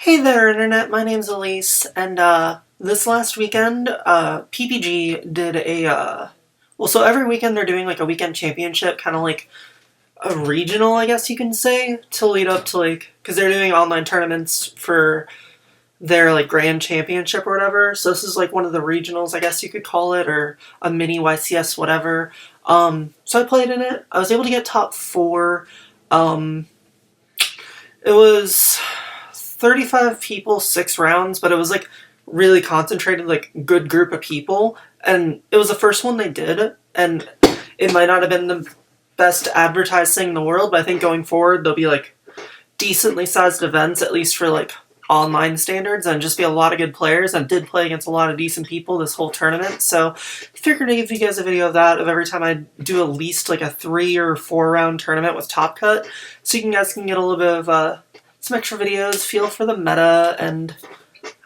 Hey there, Internet. My name's Elise, and this last weekend, PPG did so every weekend they're doing like a weekend championship, kind of like a regional, I guess you can say, to lead up to because they're doing online tournaments for their like grand championship or whatever. So this is like one of the regionals, I guess you could call it, or a mini YCS, whatever. So I played in it. I was able to get top four. It was 35 people, 6 rounds, but it was like really concentrated, like good group of people. And it was the first one they did, and it might not have been the best advertised thing in the world, but I think going forward there'll be like decently sized events, at least for like online standards, and just be a lot of good players. I did play against a lot of decent people this whole tournament, so I figured to give you guys a video of that, of every time I do at least like a 3 or 4 round tournament with Top Cut, so you guys can get a little bit of some extra videos, feel for the meta, and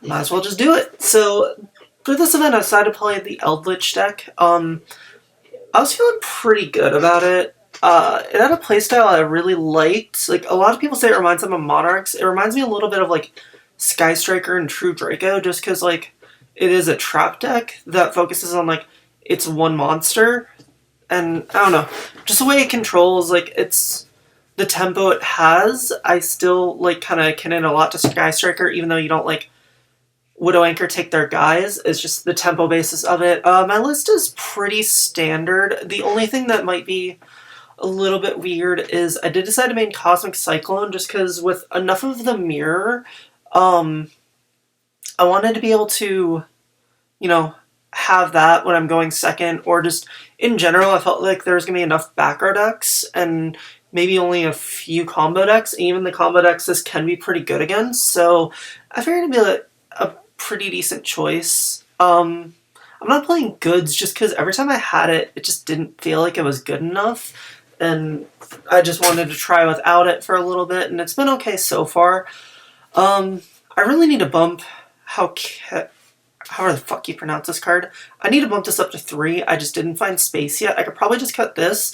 might as well just do it. So for this event I decided to play the Eldritch deck. I was feeling pretty good about it. It had a playstyle I really liked. Like, a lot of people say it reminds them of Monarchs. It reminds me a little bit of like Sky Striker and True Draco, just because like it is a trap deck that focuses on like it's one monster, and I don't know, just the way it controls, like it's the tempo it has. I still like kind of akin it a lot to Sky Striker, even though you don't like Widow Anchor take their guys. It's just the tempo basis of it. My list is pretty standard. The only thing that might be a little bit weird is I did decide to main Cosmic Cyclone, just because with enough of the mirror, I wanted to be able to, you know, have that when I'm going second, or just in general I felt like there was going to be enough back row decks, and maybe only a few combo decks. Even the combo decks this can be pretty good against, so I figured it'd be like a pretty decent choice. I'm not playing goods just because every time I had it, it just didn't feel like it was good enough, and I just wanted to try without it for a little bit, and it's been okay so far. I really need to bump however the fuck you pronounce this card. I need to bump this up to 3. I just didn't find space yet. I could probably just cut this,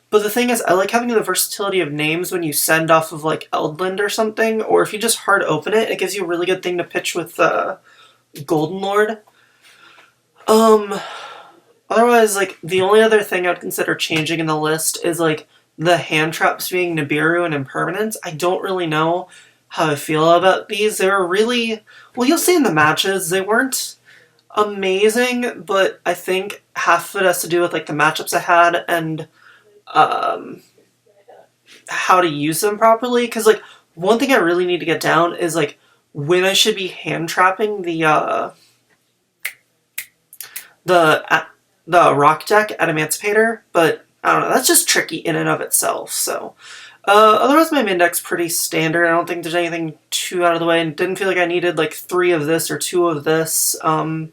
but the thing is, I like having the versatility of names when you send off of like Eldland or something, or if you just hard open it, it gives you a really good thing to pitch with Golden Lord. Otherwise, like, the only other thing I'd consider changing in the list is, like, the hand traps being Nibiru and Impermanence. I don't really know how I feel about these. They were really, well, you'll see in the matches, they weren't amazing, but I think half of it has to do with, like, the matchups I had and, how to use them properly. Because, like, one thing I really need to get down is, like, when I should be hand trapping the rock deck at Emancipator, but I don't know, that's just tricky in and of itself. So otherwise my main deck's pretty standard. I don't think there's anything too out of the way, and didn't feel like I needed like 3 of this or 2 of this. So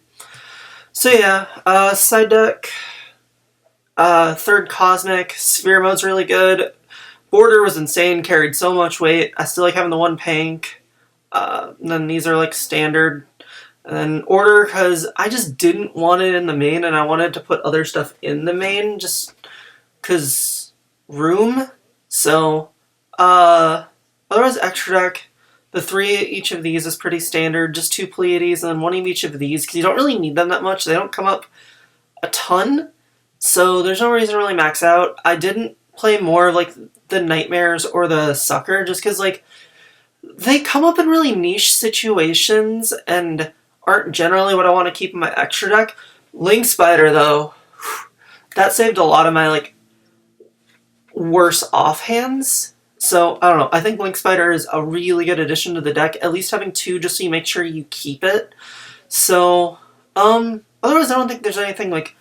yeah, side deck, third Cosmic, Sphere mode's really good. Border was insane, carried so much weight. I still like having the 1 Pank. And then these are like standard. And then Order, because I just didn't want it in the main, and I wanted to put other stuff in the main, just because room. So, otherwise extra deck, the 3 each of these is pretty standard, just 2 Pleiades, and then 1 of each of these, because you don't really need them that much. They don't come up a ton, so there's no reason to really max out. I didn't play more of, like, the Nightmares or the Sucker, just because, like, they come up in really niche situations, and aren't generally what I want to keep in my extra deck. Link Spider, though, that saved a lot of my, like, worse offhands. So, I don't know, I think Link Spider is a really good addition to the deck, at least having 2 just so you make sure you keep it. So, otherwise I don't think there's anything, like,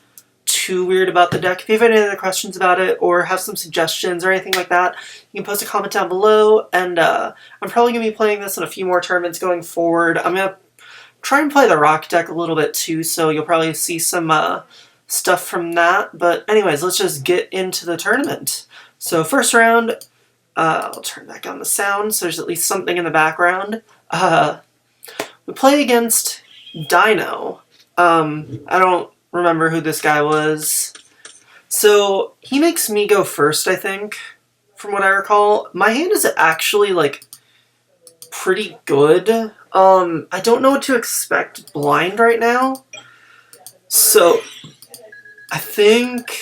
too weird about the deck. If you have any other questions about it, or have some suggestions or anything like that, you can post a comment down below, and I'm probably going to be playing this in a few more tournaments going forward. I'm going to try and play the rock deck a little bit too, so you'll probably see some stuff from that. But anyways, let's just get into the tournament. So first round, I'll turn back on the sound so there's at least something in the background. We play against Dino. I don't remember who this guy was. So he makes me go first, I think, from what I recall. My hand is actually, like, pretty good. I don't know what to expect blind right now. So, I think...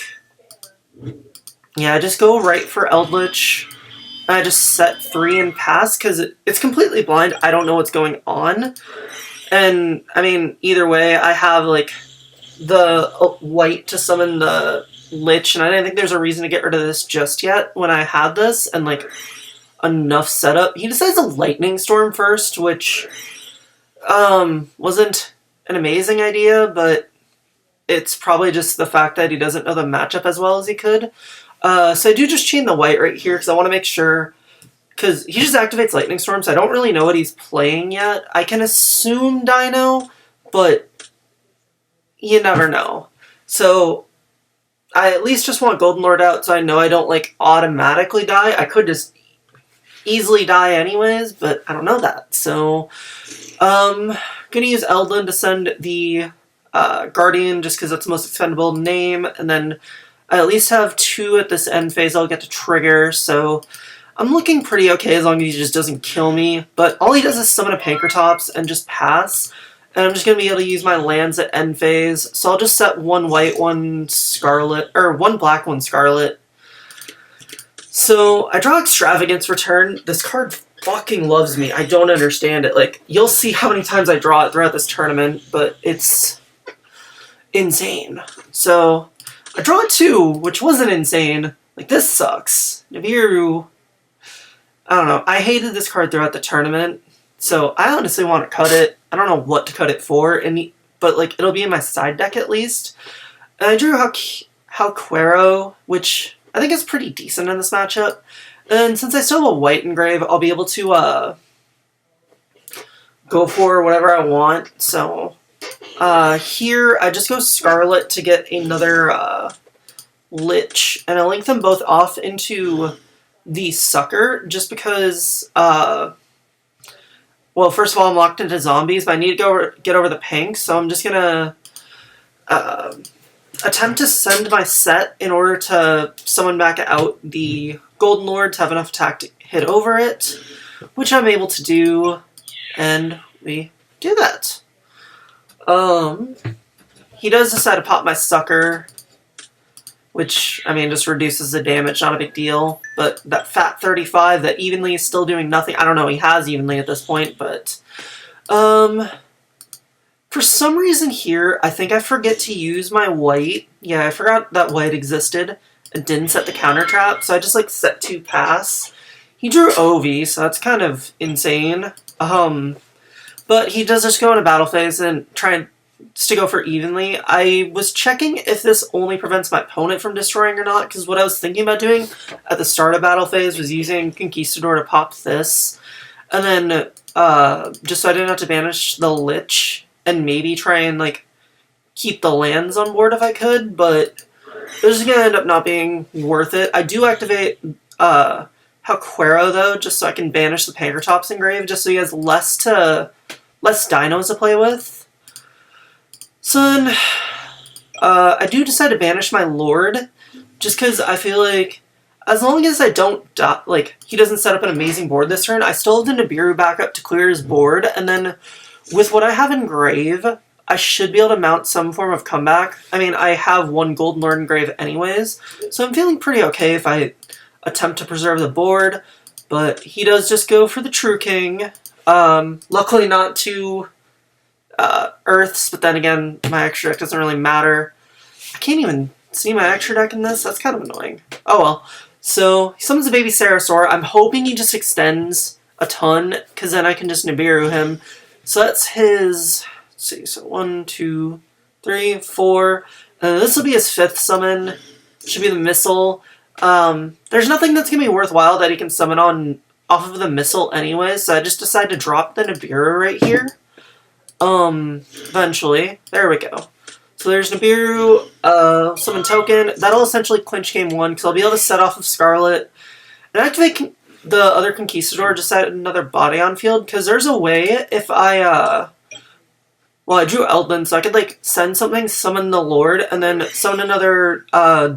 Yeah, I just go right for Eldritch. And I just set 3 and pass, because it's completely blind. I don't know what's going on. And, I mean, either way, I have, like, the white to summon the Lich, and I didn't think there's a reason to get rid of this just yet when I had this, and, like, enough setup. He decides a Lightning Storm first, which, wasn't an amazing idea, but it's probably just the fact that he doesn't know the matchup as well as he could. So I do just chain the white right here, because I want to make sure, because he just activates Lightning Storm, so I don't really know what he's playing yet. I can assume Dino, but you never know. So I at least just want Golden Lord out, so I know I don't, like, automatically die. I could just easily die anyways, but I don't know that. So, gonna use Eldlin to send the Guardian, just because that's the most expendable name, and then I at least have 2 at this end phase I'll get to trigger, so I'm looking pretty okay as long as he just doesn't kill me. But all he does is summon a Pankratops and just pass, and I'm just going to be able to use my lands at end phase, so I'll just set 1 white, 1 scarlet, or 1 black, 1 scarlet. So I draw Extravagance Return. This card fucking loves me. I don't understand it. Like, you'll see how many times I draw it throughout this tournament, but it's insane. So I draw 2, which wasn't insane. Like, this sucks. Nibiru, I don't know. I hated this card throughout the tournament, so I honestly want to cut it. I don't know what to cut it for, but, like, it'll be in my side deck at least. And I drew Halquero, which I think is pretty decent in this matchup. And since I still have a white engrave, I'll be able to go for whatever I want. So here, I just go Scarlet to get another Lich, and I link them both off into the Sucker, just because, well, first of all, I'm locked into zombies, but I need to get over the pink, so I'm just gonna attempt to send my set in order to summon back out the Golden Lord to have enough attack to hit over it, which I'm able to do, and we do that. He does decide to pop my Sucker, which, I mean, just reduces the damage, not a big deal. But that fat 35 that Evenly is still doing nothing. I don't know, he has Evenly at this point, but for some reason here, I think I forget to use my white. Yeah, I forgot that white existed and didn't set the counter trap, so I just, like, set 2 pass. He drew Ovi, so that's kind of insane. But he does just go into battle phase and try to go for Evenly. I was checking if this only prevents my opponent from destroying or not, because what I was thinking about doing at the start of battle phase was using Conquistador to pop this, and then just so I didn't have to banish the Lich, and maybe try and, like, keep the lands on board if I could, but it was going to end up not being worth it. I do activate Halquero, though, just so I can banish the Pankratops engrave, just so he has less dinos to play with. So then, I do decide to banish my Lord, just because I feel like, as long as I don't die, like, he doesn't set up an amazing board this turn, I still have the Nibiru back up to clear his board, and then with what I have in Grave, I should be able to mount some form of comeback. I mean, I have 1 Golden Lord in Grave anyways, so I'm feeling pretty okay if I attempt to preserve the board, but he does just go for the True King. Luckily not 2 Earths, but then again, my extra deck doesn't really matter. I can't even see my extra deck in this, that's kind of annoying. Oh well. So, he summons a baby Sarasaur. I'm hoping he just extends a ton, because then I can just Nibiru him. So that's his, let's see, so 1, 2, 3, 4. This will be his 5th summon. Should be the Missile. There's nothing that's going to be worthwhile that he can summon off of the Missile anyway, so I just decided to drop the Nibiru right here. Eventually. There we go. So there's Nibiru, summon token. That'll essentially clinch game 1, because I'll be able to set off of Scarlet and activate the other Conquistador, just set another body on field, because there's a way if I, well, I drew Eldlin, so I could, like, send something, summon the Lord, and then summon another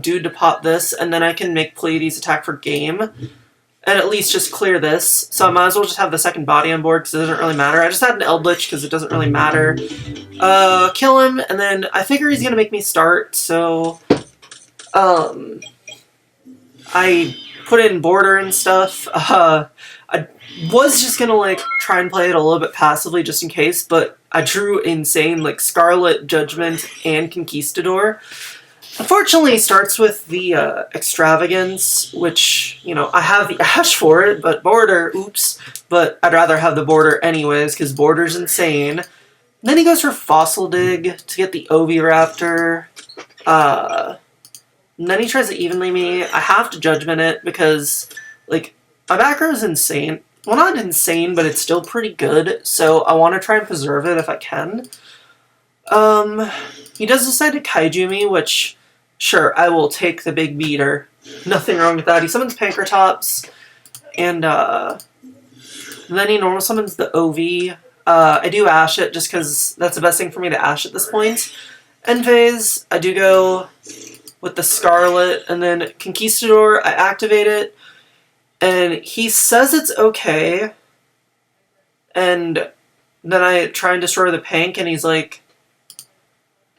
dude to pop this, and then I can make Pleiades attack for game. and at least just clear this. So I might as well just have the second body on board because it doesn't really matter. I just had an Eldritch because it doesn't really matter. Kill him, and then I figure he's gonna make me start, so I put in border and stuff. I was just gonna like try and play it a little bit passively just in case, but I drew insane like Scarlet, Judgment, and Conquistador. Unfortunately, it starts with the Extravagance, which, you know, I have the Ash for it, but Border, oops. But I'd rather have the Border anyways, because Border's insane. Then he goes for Fossil Dig to get the Oviraptor. And then he tries to evenly me. I have to Judgment it because, like, my back row is insane. Well, not insane, but it's still pretty good, so I want to try and preserve it if I can. He does decide to Kaiju me, which, sure, I will take the big beater. Nothing wrong with that. He summons Pankratops, and then he normal summons the OV. I do Ash it just because that's the best thing for me to Ash at this point. End phase, I do go with the Scarlet, and then Conquistador, I activate it, and he says it's okay, and then I try and destroy the Pank, and he's like,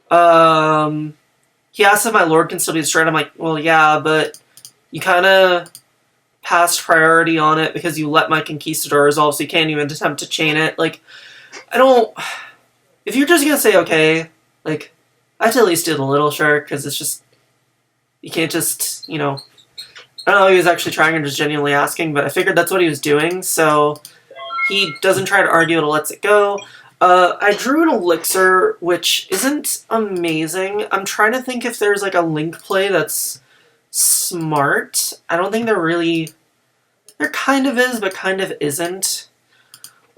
he asks if my Lord can still be destroyed. I'm like, well, yeah, but you kind of passed priority on it because you let my Conquistador resolve, so you can't even attempt to chain it. Like, I don't... If you're just gonna say okay, like, I have to at least do the Little Shark, because it's just... You can't just, you know... I don't know if he was actually trying or just genuinely asking, but I figured that's what he was doing, so he doesn't try to argue, it lets it go. I drew an Elixir, which isn't amazing. I'm trying to think if there's like a link play that's smart. I don't think there really... There kind of is, but kind of isn't.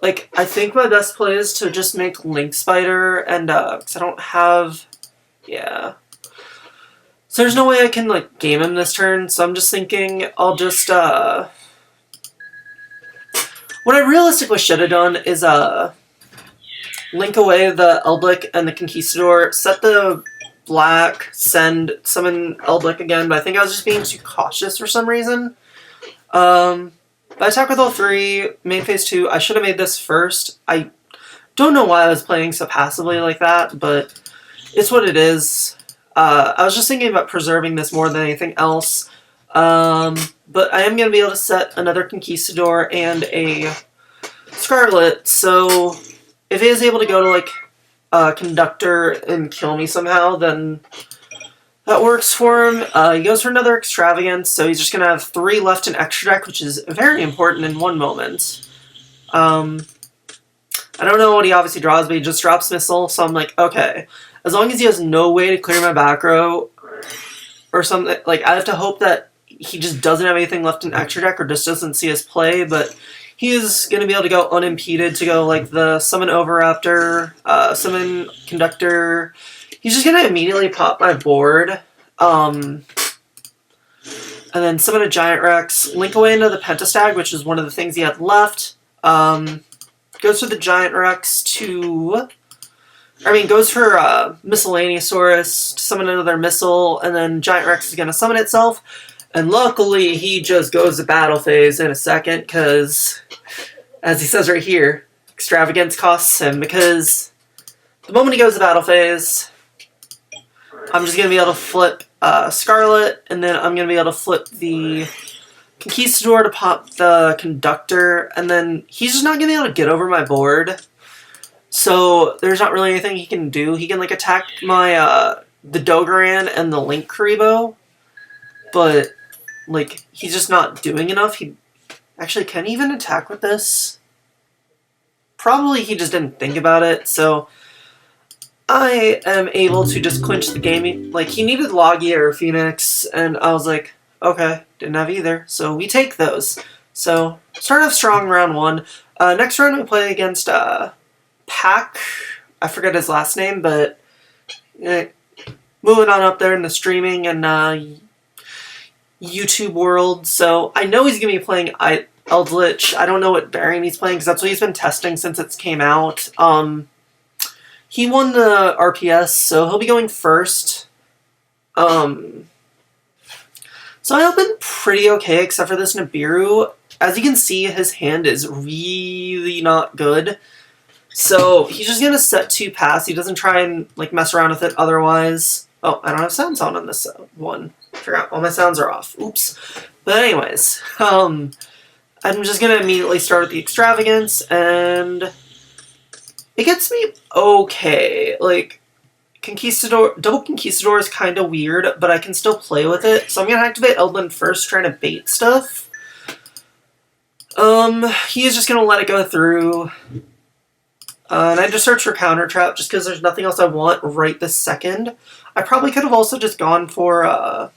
Like, I think my best play is to just make Link Spider, and, because I don't have... Yeah. So there's no way I can, like, game him this turn, so I'm just thinking I'll just, What I realistically should have done is, link away the Elblick and the Conquistador, set the black, send, summon Elblick again, but I think I was just being too cautious for some reason. But I attack with all three, main phase 2. I should have made this first. I don't know why I was playing so passively like that, but it's what it is. I was just thinking about preserving this more than anything else. But I am going to be able to set another Conquistador and a Scarlet, so if he is able to go to, like, Conductor and kill me somehow, then that works for him. He goes for another Extravagance, so he's just going to have 3 left in extra deck, which is very important in one moment. I don't know what he obviously draws, but he just drops Missile, so I'm like, okay. As long as he has no way to clear my back row or something, like, I have to hope that he just doesn't have anything left in extra deck or just doesn't see his play, but he is going to be able to go unimpeded to go, like, the Summon Oviraptor, Summon Conductor. He's just going to immediately pop my board, and then summon a Giant Rex, link away into the Pentastag, which is one of the things he had left. Goes for the Giant Rex to... goes for Miscellaneousaurus to summon another Missile, and then Giant Rex is going to summon itself. And luckily, he just goes to battle phase in a second, because, as he says right here, Extravagance costs him, because the moment he goes to battle phase, I'm just going to be able to flip Scarlet, and then I'm going to be able to flip the Conquistador to pop the Conductor, and then he's just not going to be able to get over my board. So there's not really anything he can do. He can, like, attack my, the Dogoran and the Link Karibo, but, like, he's just not doing enough. He actually can he even attack with this? Probably he just didn't think about it, so I am able to just clinch the game. Like, he needed Logia or Phoenix, and I was like, okay, didn't have either, so we take those. So, start off strong round 1. Next round we play against, Pack, I forget his last name, but moving on up there in the streaming and YouTube world. So I know he's going to be playing Eldritch. I don't know what variant he's playing because that's what he's been testing since it came out. He won the RPS, so he'll be going first. So I opened pretty okay, except for this Nibiru. as you can see, his hand is really not good. So he's just gonna set 2 pass. He doesn't try and like mess around with it otherwise. Oh, I don't have sounds on this one. Forgot all my sounds are off. Oops. But anyways, I'm just gonna immediately start with the extravagance, and it gets me okay. Like, double conquistador is kind of weird, but I can still play with it. So I'm gonna activate Eldland first, trying to bait stuff. He is just gonna let it go through. And I just search for counter trap just because there's nothing else I want right this second. I probably could have also just gone for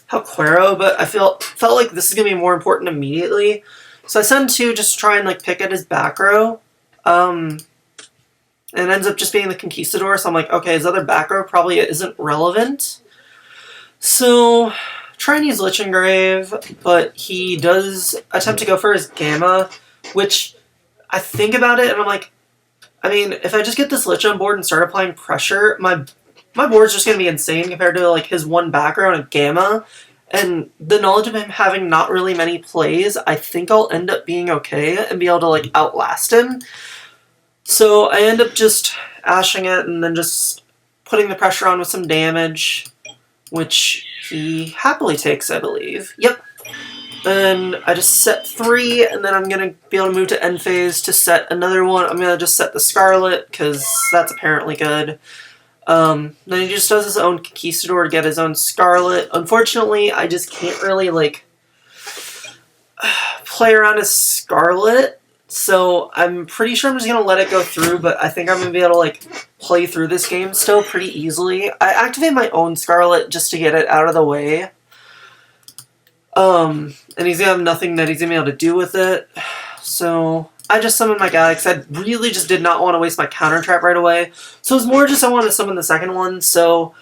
Halquero, but I felt like this is gonna be more important immediately. So I send 2 just to try and like pick at his back row. And it ends up just being the Conquistador, so I'm like, okay, his other back row probably isn't relevant. So, try and use Lich Engrave, but he does attempt to go for his Gamma, which I think about it and I'm like, I mean, if I just get this Lich on board and start applying pressure, my board's just going to be insane compared to like his 1 back row and a Gamma. And the knowledge of him having not really many plays, I think I'll end up being okay and be able to like outlast him. So I end up just ashing it and then just putting the pressure on with some damage, which he happily takes, I believe. Yep. Then I just set 3, and then I'm going to be able to move to end phase to set another one. I'm going to just set the Scarlet, because that's apparently good. Then he just does his own Conquistador to get his own Scarlet. Unfortunately, I just can't really, like, play around his Scarlet. So I'm pretty sure I'm just going to let it go through, but I think I'm going to be able to, like, play through this game still pretty easily. I activate my own Scarlet just to get it out of the way. And he's going to have nothing that he's going to be able to do with it. So I just summoned my guy because I really just did not want to waste my counter trap right away. So it was more just I wanted to summon the second one. So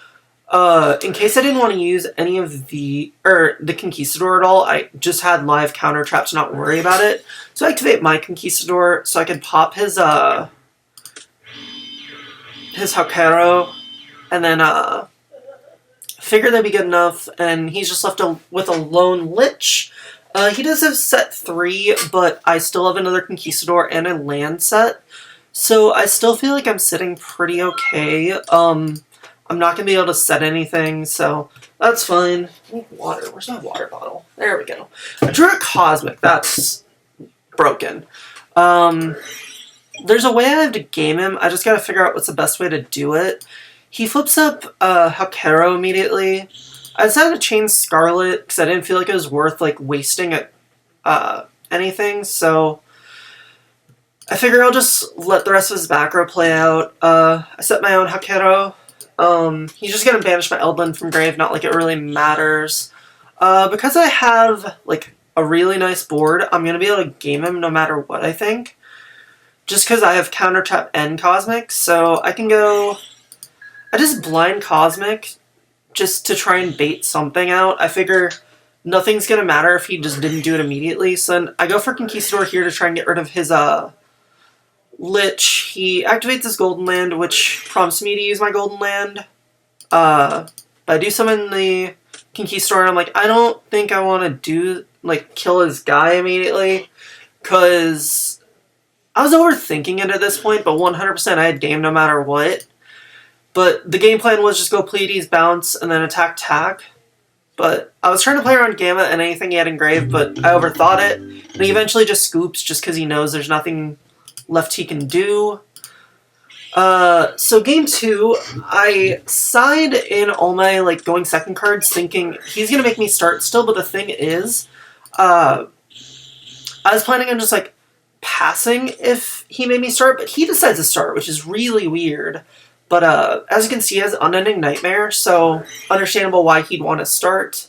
in case I didn't want to use any of the Conquistador at all, I just had live counter trap to not worry about it. So I activate my Conquistador so I could pop his Halquero, and then figure that'd be good enough, and he's just left with a lone Lich. He does have set 3, but I still have another Conquistador and a land set, so I still feel like I'm sitting pretty okay. I'm not going to be able to set anything, so that's fine. I need water. Where's my water bottle? There we go. I drew a Cosmic. That's broken. There's a way I have to game him. I just got to figure out what's the best way to do it. He flips up Halquero immediately. I decided to chain Scarlet because I didn't feel like it was worth like wasting anything, so I figure I'll just let the rest of his back row play out. I set my own Halquero. He's just gonna banish my Eldland from grave, not like it really matters. Because I have like a really nice board, I'm gonna be able to game him no matter what, I think. Just because I have counter trap and Cosmic, so I can go. I just blind Cosmic just to try and bait something out. I figure nothing's gonna matter if he just didn't do it immediately. So then I go for Conquistador here to try and get rid of his Lich. He activates his Golden Land, which prompts me to use my Golden Land. But I do summon the Conquistador, and I'm like, I don't think I want to kill his guy immediately, because I was overthinking it at this point, but 100% I had game no matter what. But the game plan was just go Pleiades, bounce, and then attack. But I was trying to play around Gamma and anything he had engraved, but I overthought it. And he eventually just scoops just because he knows there's nothing left he can do. So game 2, I side in all my going second cards thinking he's going to make me start still, but the thing is, I was planning on just passing if he made me start, but he decides to start, which is really weird. But as you can see, he has Unending Nightmare, so understandable why he'd want to start.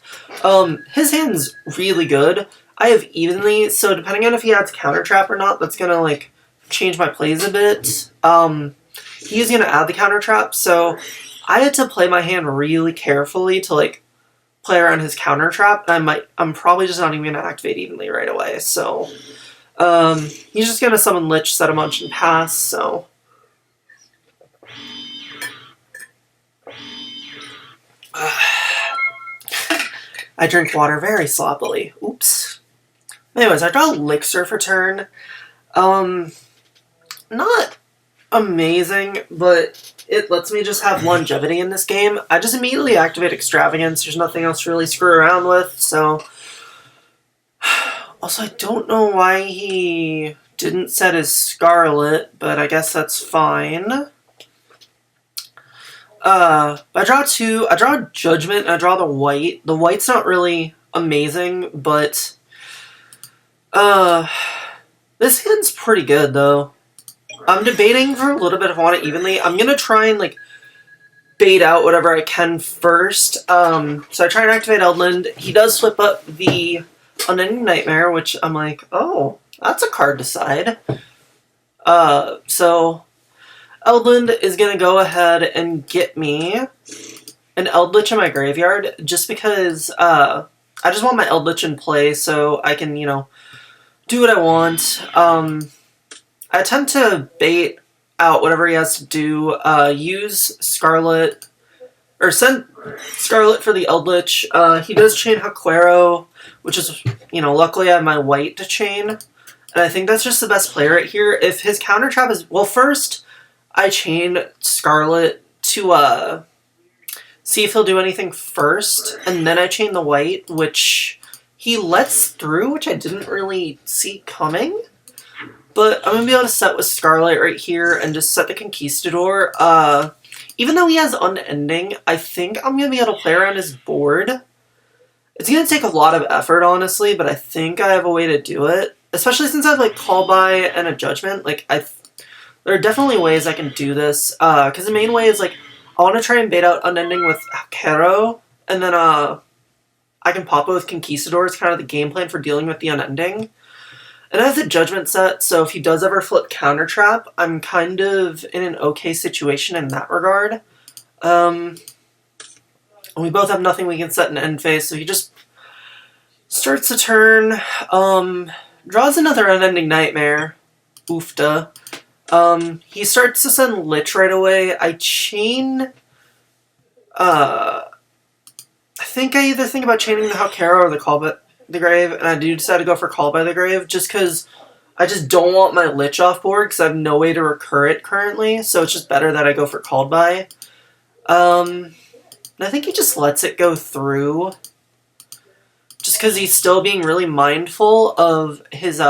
His hand's really good. I have Evenly, so depending on if he adds Counter Trap or not, that's going to change my plays a bit. He's going to add the Counter Trap, so I had to play my hand really carefully to play around his Counter Trap. I'm probably just not even going to activate Evenly right away, so he's just going to summon Lich, set a munch, and pass, so I drink water very sloppily. Oops. Anyways, I draw Elixir for turn. Not amazing, but it lets me just have longevity in this game. I just immediately activate Extravagance. There's nothing else to really screw around with, so... Also, I don't know why he didn't set his Scarlet, but I guess that's fine. I draw two. I draw Judgment, and I draw the white. The white's not really amazing, but... this hand's pretty good, though. I'm debating for a little bit if I want it evenly. I'm gonna try and, like, bait out whatever I can first. So I try and activate Eldland. He does flip up the Unending Nightmare, which I'm like, oh, that's a card to side. So Eldland is gonna go ahead and get me an Eldritch in my graveyard, just because, I just want my Eldritch in play so I can, you know, do what I want. I attempt to bait out whatever he has to do, use Scarlet, or send Scarlet for the Eldritch. He does chain Haquero, which is, you know, luckily I have my white to chain, and I think that's just the best play right here. If his counter trap is, well, first I chain Scarlet to, see if he'll do anything first, and then I chain the white, which he lets through, which I didn't really see coming. But I'm going to be able to set with Scarlet right here and just set the Conquistador. Even though he has Unending, I think I'm going to be able to play around his board. It's going to take a lot of effort, honestly, but I think I have a way to do it. Especially since I have, like, Call By and a Judgment. Like, there are definitely ways I can do this. Because the main way is, like, I want to try and bait out Unending with Haquero, and then I can pop it with Conquistador. It's kind of the game plan for dealing with the Unending. And I have the Judgment set, so if he does ever flip Counter Trap, I'm kind of in an okay situation in that regard. We both have nothing we can set in end phase, so he just starts the turn, draws another Unending Nightmare. Oofda. He starts to send Lich right away. I chain... I think I either think about chaining the Haquero or the Call By the Grave, and I do decide to go for Call By the Grave, just because I just don't want my Lich off board, because I have no way to recur it currently, so it's just better that I go for Called By. And I think he just lets it go through, just because he's still being really mindful of his,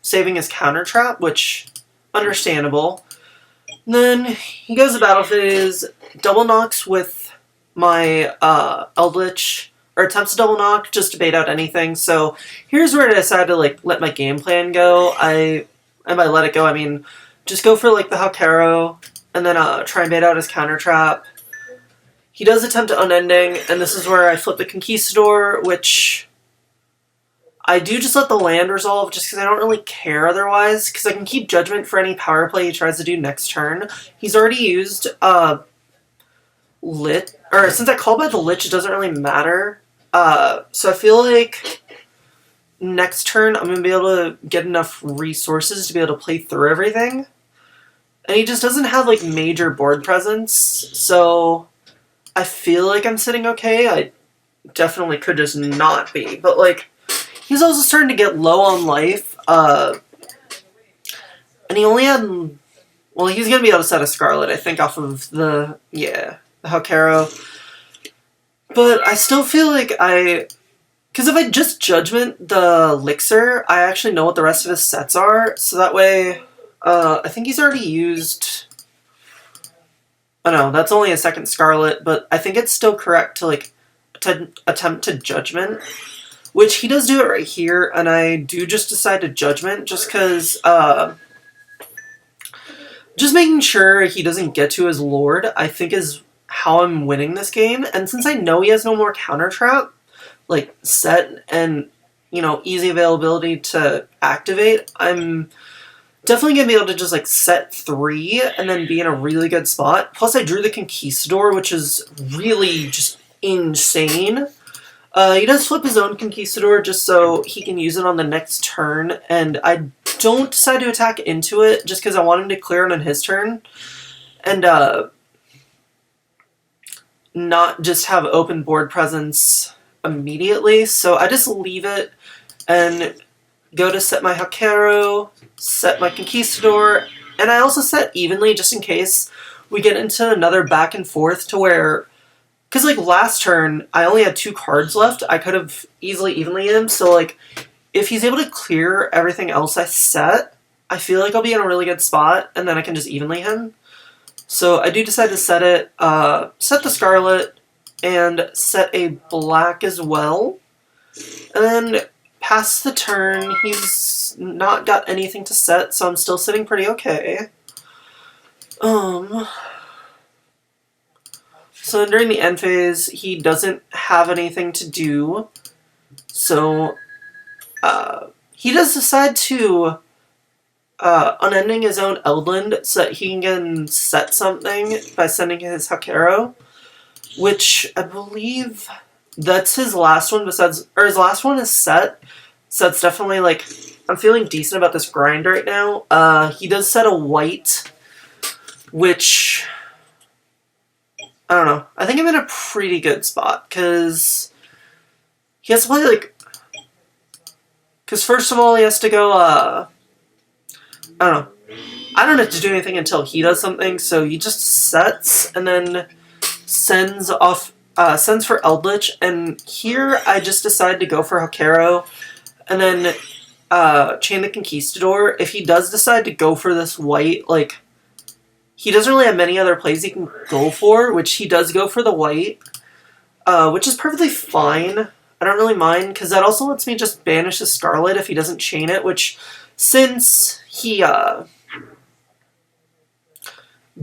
saving his counter trap, which, understandable. And then he goes to battle phase, double knocks with my, Eldritch, or attempts to double knock just to bait out anything. So here's where I decided to, like, let my game plan go. And by let it go, I mean just go for, like, the Haquero, and then try and bait out his counter trap. He does attempt to Unending, and this is where I flip the Conquistador, which I do just let the land resolve just because I don't really care otherwise, because I can keep Judgment for any power play he tries to do next turn. He's already used Lit, or since I call by the Lich, it doesn't really matter. So I feel like next turn I'm going to be able to get enough resources to be able to play through everything. And he just doesn't have, like, major board presence, so I feel like I'm sitting okay. I definitely could just not be, but, like, he's also starting to get low on life, and he only had, well, he's going to be able to set a Scarlet, I think, off of the Haquero. But I still feel like because if I just Judgment the Elixir, I actually know what the rest of his sets are, so that way, I think he's already used, I don't know, that's only a second Scarlet, but I think it's still correct to, like, attempt to Judgment, which he does do it right here, and I do just decide to Judgment, just because, just making sure he doesn't get to his Lord, I think is how I'm winning this game, and since I know he has no more counter trap, like, set and, you know, easy availability to activate, I'm definitely going to be able to just, like, set 3 and then be in a really good spot. Plus, I drew the Conquistador, which is really just insane. He does flip his own Conquistador just so he can use it on the next turn, and I don't decide to attack into it just because I want him to clear it on his turn, and not just have open board presence immediately, so I just leave it, and go to set my Hakero, set my Conquistador, and I also set evenly just in case we get into another back and forth to where, because like last turn I only had 2 cards left, I could have easily evenly him, so like if he's able to clear everything else I set, I feel like I'll be in a really good spot, and then I can just evenly him. So I do decide to set it, set the Scarlet, and set a black as well. And then past the turn, he's not got anything to set, so I'm still sitting pretty okay. So during the end phase, he doesn't have anything to do. So he does decide to unending his own Eldland so that he can set something by sending his Hakero, which I believe that's his last one besides, or his last one is set, so it's definitely like, I'm feeling decent about this grind right now. He does set a white, which, I don't know, I think I'm in a pretty good spot, because he has to play like, because first of all he has to go, I don't know, I don't have to do anything until he does something, so he just sets, and then sends off, sends for Eldritch, and here I just decide to go for Hakero, and then chain the Conquistador. If he does decide to go for this white, like, he doesn't really have many other plays he can go for, which he does go for the white, which is perfectly fine. I don't really mind, because that also lets me just banish the Scarlet if he doesn't chain it, which, since he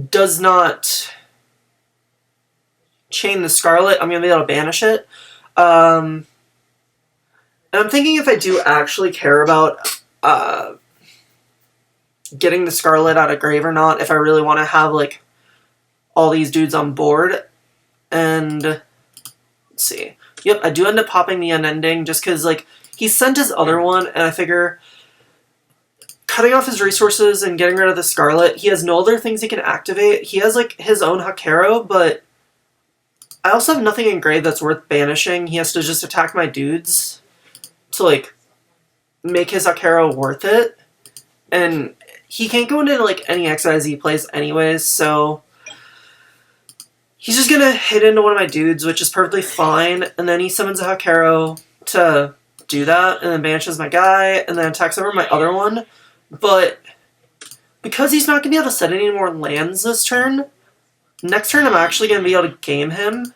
does not chain the Scarlet, I'm going to be able to banish it. And I'm thinking if I do actually care about getting the Scarlet out of grave or not, if I really want to have, like, all these dudes on board. And, let's see. Yep, I do end up popping the Unending, just because, like, he sent his other one, and I figure cutting off his resources and getting rid of the Scarlet, he has no other things he can activate. He has, like, his own Hakero, but I also have nothing in grave that's worth banishing. He has to just attack my dudes to, like, make his Hakero worth it. And he can't go into, like, any XIZ plays anyways, so he's just gonna hit into one of my dudes, which is perfectly fine, and then he summons a Hakero to do that, and then banishes my guy, and then attacks over my other one. But because he's not gonna be able to set any more lands this turn, next turn I'm actually gonna be able to game him,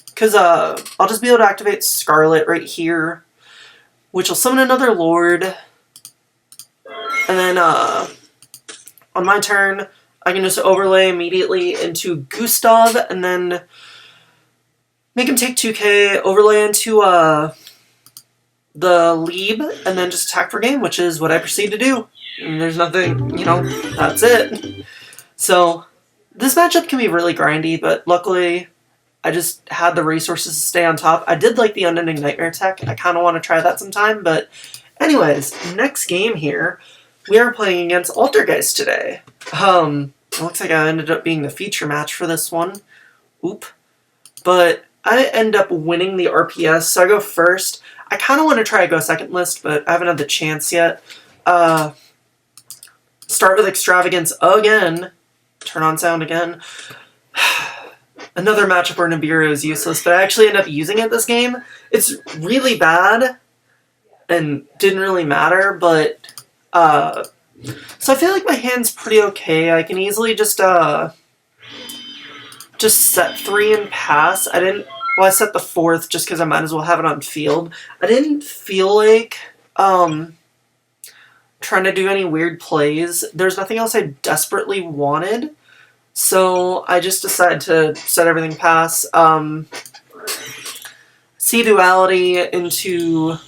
because I'll just be able to activate Scarlet right here, which will summon another Lord, and then on my turn I can just overlay immediately into Gustav, and then make him take 2k, overlay into the Lieb, and then just attack for game, which is what I proceed to do. And there's nothing, you know, that's it. So this matchup can be really grindy, but luckily I just had the resources to stay on top. I did like the Unending Nightmare tech. I kind of want to try that sometime, but anyways, next game here, we are playing against Altergeist today. It looks like I ended up being the feature match for this one. Oop. But I end up winning the RPS, so I go first. I kind of want to try to go second list, but I haven't had the chance yet. Start with Extravagance again. Turn on sound again. Another matchup where Nibiru is useless, but I actually end up using it this game. It's really bad, and didn't really matter, but so I feel like my hand's pretty okay. I can easily just set 3 and pass. I set the 4th just because I might as well have it on field. I didn't feel like trying to do any weird plays. There's nothing else I desperately wanted, so I just decided to set everything pass. See Duality into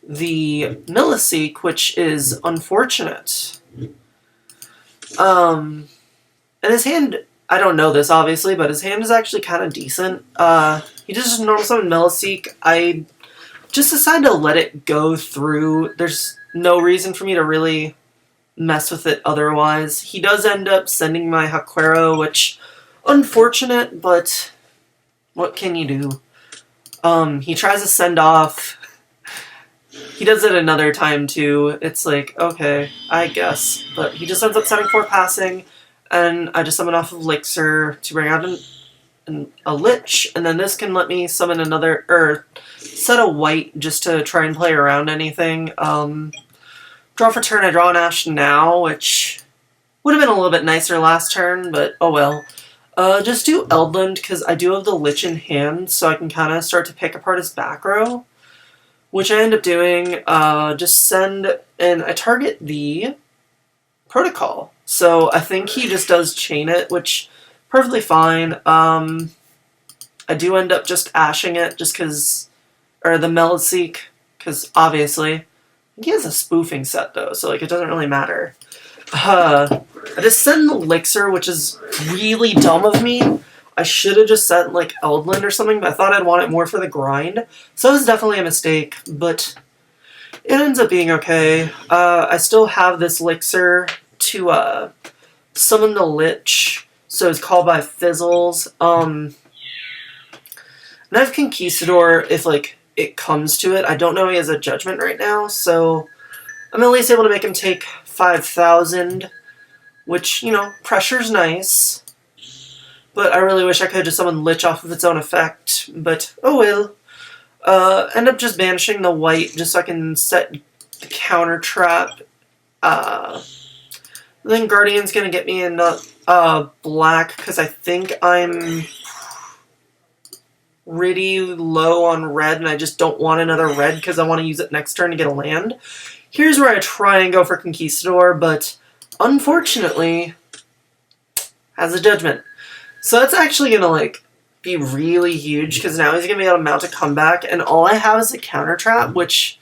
the Milliseek, which is unfortunate. And his hand, I don't know this obviously, but his hand is actually kind of decent. He just normal summon Milliseek. I just decided to let it go through. There's no reason for me to really mess with it otherwise. He does end up sending my Hakero, which, unfortunate, but what can you do? He tries to send off he does it another time too. It's like, okay, I guess. But he just ends up setting 4 passing, and I just summon off of Elixir to bring out a Lich, and then this can let me summon another, or set a white just to try and play around anything. Draw for turn, I draw an Ash now, which would have been a little bit nicer last turn, but oh well. Just do Eldland, because I do have the Lich in hand, so I can kind of start to pick apart his back row. Which I end up doing, just send, and I target the Protocol. So I think he just does chain it, which perfectly fine. I do end up just ashing it, just because, or the Meliseek, because obviously, I think he has a spoofing set though, so like it doesn't really matter. I just send the Elixir, which is really dumb of me. I should have just sent like Eldland or something, but I thought I'd want it more for the grind. So it was definitely a mistake, but it ends up being okay. I still have this Elixir to summon the Lich, so it's called by Fizzles. And I have Conquistador if like it comes to it. I don't know he has a Judgment right now, so I'm at least able to make him take 5,000, which, you know, pressure's nice. But I really wish I could have just summoned Lich off of its own effect, but oh well. End up just banishing the white just so I can set the counter trap. Then Guardian's gonna get me in black, because I think I'm pretty low on red, and I just don't want another red because I want to use it next turn to get a land. Here's where I try and go for Conquistador, but unfortunately has a Judgment. So that's actually going to like be really huge, because now he's going to be able to mount a comeback, and all I have is a counter trap, which,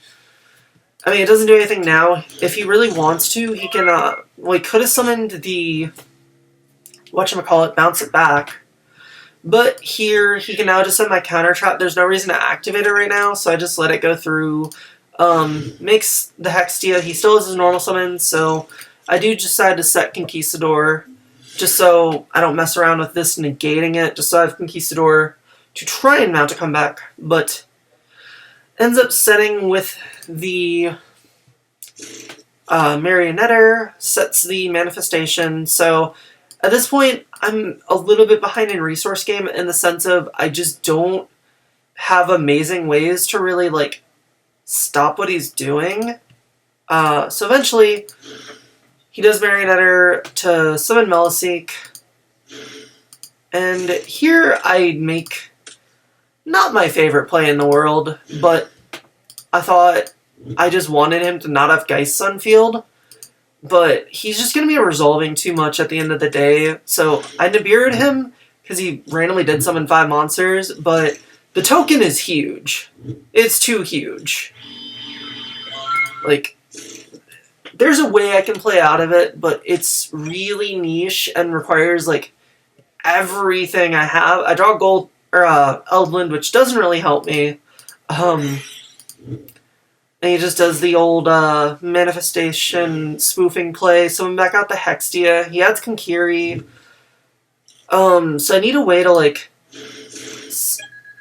I mean, it doesn't do anything now. If he really wants to, he can, well, he could have summoned the, whatchamacallit, bounce it back. But here, he can now just send my counter trap. There's no reason to activate it right now, so I just let it go through. Makes the Hextia. He still has his normal summon, so I do decide to set Conquistador, just so I don't mess around with this negating it, just so I have Conquistador to try and mount a comeback, but ends up setting with the Marionetter, sets the Manifestation, so at this point I'm a little bit behind in resource game in the sense of I just don't have amazing ways to really like stop what he's doing. So eventually he does Marionetter to summon Meliseek, and here I make not my favorite play in the world, but I thought I just wanted him to not have Geist Sunfield, but he's just going to be resolving too much at the end of the day, so I Nibiru'd him because he randomly did summon 5 monsters, but the token is huge. It's too huge. Like, there's a way I can play out of it, but it's really niche and requires, like, everything I have. I draw gold, or Eldland, which doesn't really help me. And he just does the old manifestation spoofing play. So I'm back out the Hextia. He adds Konkiri. So I need a way to, like,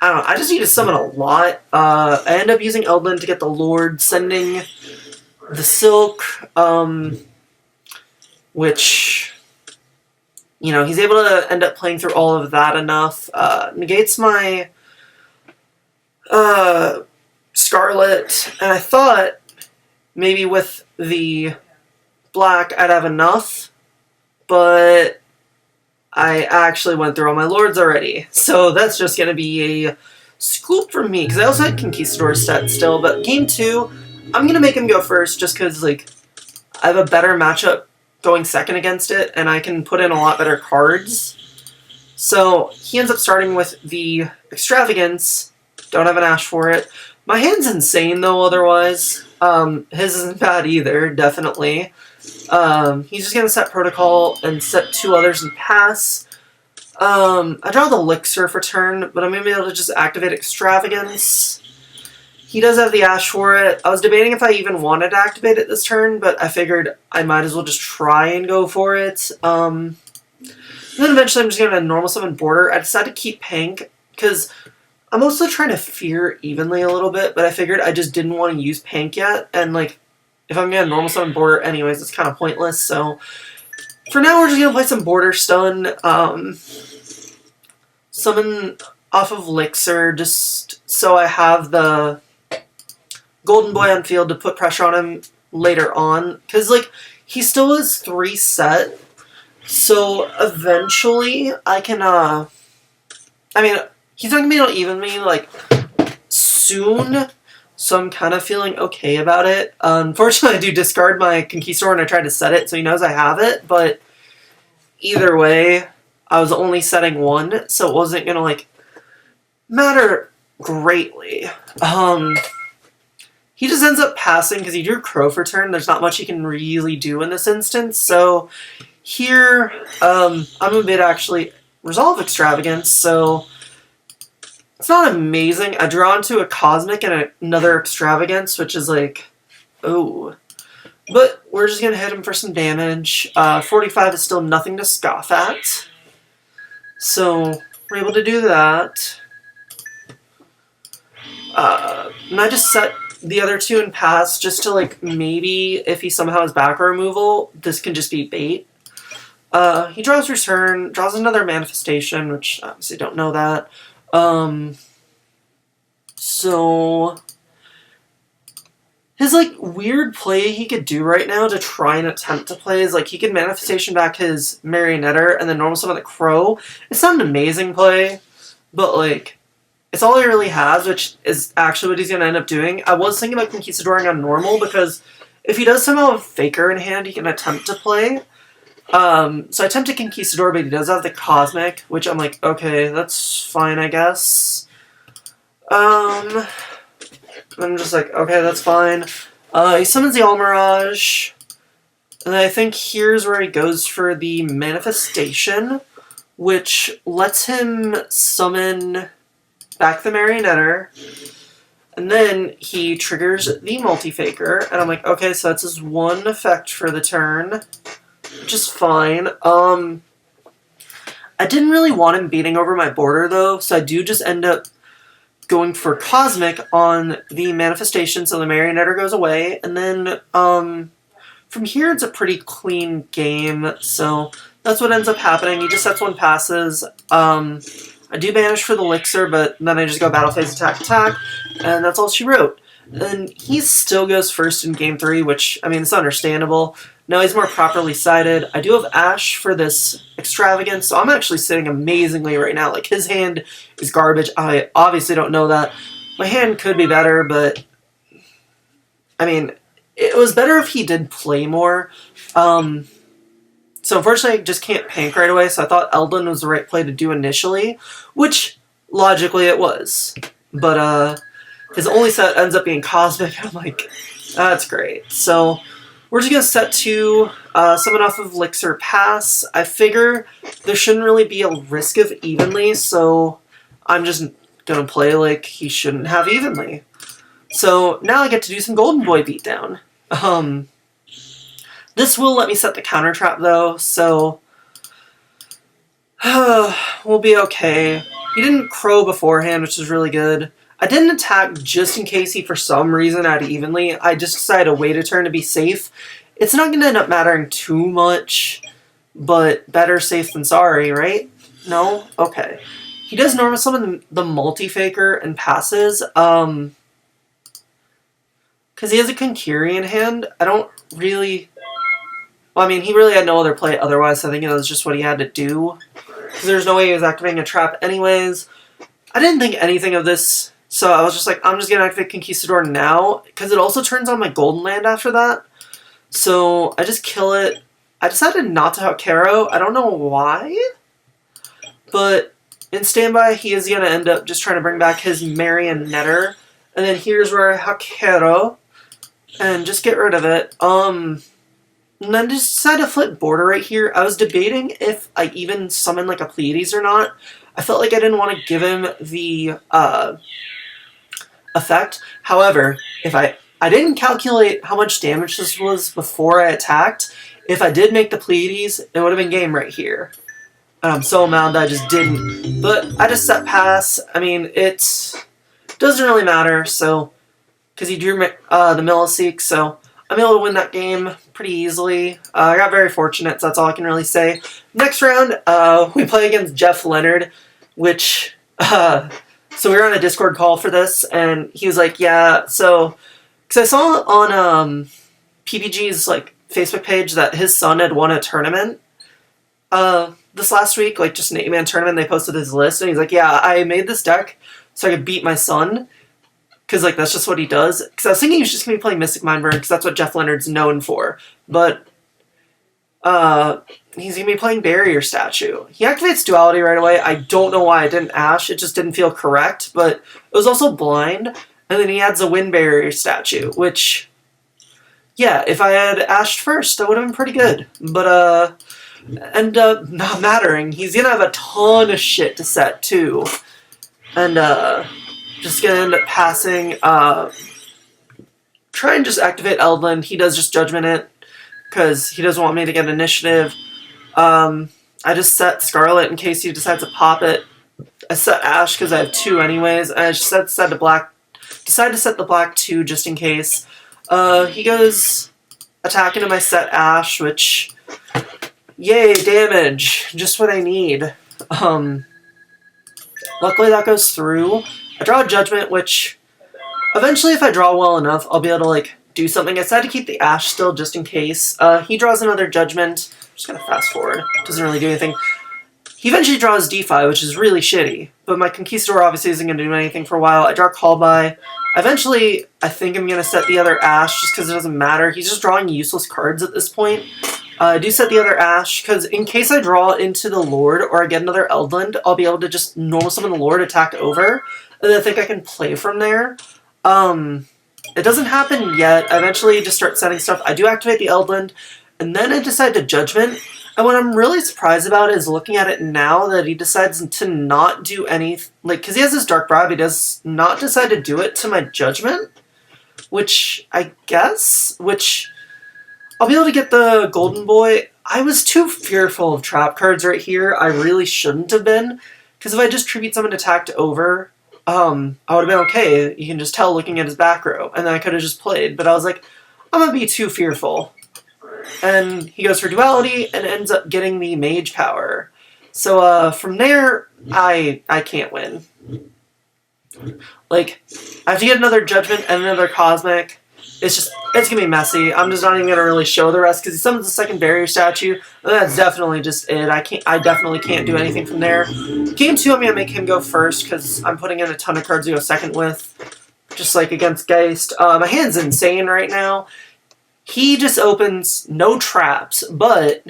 I don't know, I just need to summon a lot. I end up using Eldland to get the Lord, sending the Silk, which, you know, he's able to end up playing through all of that enough. Negates my Scarlet, and I thought maybe with the black I'd have enough, but I actually went through all my Lords already, so that's just going to be a scoop for me, because I also had Conquistador set still, but game 2, I'm going to make him go first, just because, like, I have a better matchup going second against it, and I can put in a lot better cards. So, he ends up starting with the Extravagance. Don't have an Ash for it. My hand's insane, though, otherwise. His isn't bad either, definitely. He's just going to set Protocol and set 2 others and pass. I draw the Elixir for turn, but I'm going to be able to just activate Extravagance. He does have the Ash for it. I was debating if I even wanted to activate it this turn, but I figured I might as well just try and go for it. And then eventually I'm just going to normal summon Border. I decided to keep Pink, because I'm also trying to fear evenly a little bit, but I figured I just didn't want to use Pink yet, and like, if I'm gonna normal summon border anyways, it's kind of pointless, so for now we're just gonna play some border stun, summon off of Elixir, just so I have the Golden Boy on field to put pressure on him later on, because like, he still is 3 set, so eventually I can, I mean, he's not going to be able to even me, like, soon, so I'm kind of feeling okay about it. Unfortunately, I do discard my Conquistador and I tried to set it, so he knows I have it, but either way, I was only setting 1, so it wasn't going to, like, matter greatly. He just ends up passing, because he drew Crow for turn, there's not much he can really do in this instance, so here, I'm a bit actually Resolve Extravagance, so it's not amazing. I draw into a Cosmic and another Extravagance, which is like, oh. But we're just going to hit him for some damage. 45 is still nothing to scoff at. So we're able to do that. And I just set the other 2 in pass just to, like, maybe if he somehow has back removal, this can just be bait. He draws Return, draws another Manifestation, which obviously don't know that. So his, like, weird play he could do right now to try and attempt to play is, like, he could Manifestation back his Marionetter and then normal summon the Crow. It's not an amazing play, but, like, it's all he really has, which is actually what he's going to end up doing. I was thinking about Conquistadoring on normal, because if he does somehow have Faker in hand, he can attempt to play. So I attempt to Conquistador, but he does have the Cosmic, which I'm like, okay, that's fine, I guess. I'm just like, okay, that's fine. He summons the Almirage, and I think here's where he goes for the Manifestation, which lets him summon back the Marionetter, and then he triggers the Multi-Faker, and I'm like, okay, so that's his 1 effect for the turn, which is fine. I didn't really want him beating over my border, though, so I do just end up going for Cosmic on the Manifestation, so the Marionetter goes away, and then, from here it's a pretty clean game, so that's what ends up happening. He just sets 1 passes. I do banish for the Elixir, but then I just go Battle Phase Attack, and that's all she wrote. And he still goes first in Game 3, which, I mean, it's understandable. Now he's more properly sided. I do have Ash for this Extravagance, so I'm actually sitting amazingly right now. Like, his hand is garbage. I obviously don't know that. My hand could be better, but, I mean, it was better if he did play more. So unfortunately I just can't Pank right away, so I thought Eldon was the right play to do initially, which, logically, it was. But, his only set ends up being Cosmic, and I'm like, that's great. So we're just going to set 2, summon off of Elixir Pass. I figure there shouldn't really be a risk of evenly, so I'm just going to play like he shouldn't have evenly. So now I get to do some Golden Boy beatdown. This will let me set the counter trap, though, so we'll be okay. He didn't Crow beforehand, which is really good. I didn't attack just in case he, for some reason, had evenly. I just decided to wait a turn to be safe. It's not going to end up mattering too much, but better safe than sorry, right? No? Okay. He does normal summon the Multi-Faker and passes, because he has a Konkiri in hand. I don't really... Well, I mean, he really had no other play otherwise, so I think it was just what he had to do. Because there's no way he was activating a trap anyways. I didn't think anything of this, so I was just like, I'm just going to activate Conquistador now, because it also turns on my Golden Land after that. So I just kill it. I decided not to Hakero. I don't know why, but in standby, he is going to end up just trying to bring back his Marionetter. And then here's where I Hakero, and just get rid of it. And then just decided to flip border right here. I was debating if I even summon like a Pleiades or not. I felt like I didn't want to give him the effect. However, if I didn't calculate how much damage this was before I attacked. If I did make the Pleiades, it would have been game right here. And I'm so mad that I just didn't. But I just set pass. I mean, it doesn't really matter, so, because he drew the Milliseek, so I'm able to win that game pretty easily. I got very fortunate, so that's all I can really say. Next round, we play against Jeff Leonard, which, so we were on a Discord call for this, and he was like, yeah, so, because I saw on PPG's, like, Facebook page that his son had won a tournament, this last week, like, just an 8-man tournament, they posted his list, and he's like, yeah, I made this deck so I could beat my son, because, like, that's just what he does. Because I was thinking he was just going to be playing Mystic Mindburn, because that's what Jeff Leonard's known for. But, he's going to be playing Barrier Statue. He activates Duality right away. I don't know why I didn't Ash. It just didn't feel correct. But it was also blind. And then he adds a Wind Barrier Statue, which, yeah, if I had Ashed first, that would have been pretty good. But, ended up not mattering. He's going to have a ton of shit to set, too. And, just gonna end up passing, try and just activate Eldland. He does just Judgment it, because he doesn't want me to get initiative. I just set Scarlet in case he decides to pop it. I set Ash because I have 2 anyways, and I just decided to set the black 2 just in case. He goes attacking to my set Ash, which, yay, damage, just what I need. Luckily that goes through. I draw a Judgment, which eventually if I draw well enough, I'll be able to, like, do something. I decided to keep the Ash still just in case. He draws another Judgment. I'm just gonna fast forward. Doesn't really do anything. He eventually draws D5, which is really shitty. But my Conquistador obviously isn't gonna do anything for a while. I draw Call By. Eventually, I think I'm gonna set the other Ash just because it doesn't matter. He's just drawing useless cards at this point. I do set the other Ash, because in case I draw into the Lord or I get another Eldland, I'll be able to just normal summon the Lord, attack over, and then I think I can play from there. It doesn't happen yet. I eventually just start setting stuff. I do activate the Eldland, and then I decide to Judgment, and what I'm really surprised about is looking at it now that he decides to not do any, like, because he has this Dark Bribe, he does not decide to do it to my Judgment, which I guess, which I'll be able to get the Golden Boy. I was too fearful of trap cards right here. I really shouldn't have been, because if I just tribute someone attacked over, I would have been okay. You can just tell looking at his back row, and then I could have just played. But I was like, I'm gonna be too fearful. And he goes for Duality and ends up getting the Mage Power. So from there, I can't win. Like, I have to get another Judgment and another Cosmic. It's gonna be messy. I'm just not even gonna really show the rest because he summons the second Barrier Statue, and that's definitely just it. I definitely can't do anything from there. Game 2, I'm gonna make him go first because I'm putting in a ton of cards to go second with, just like against Geist. My hand's insane right now. He just opens no traps, but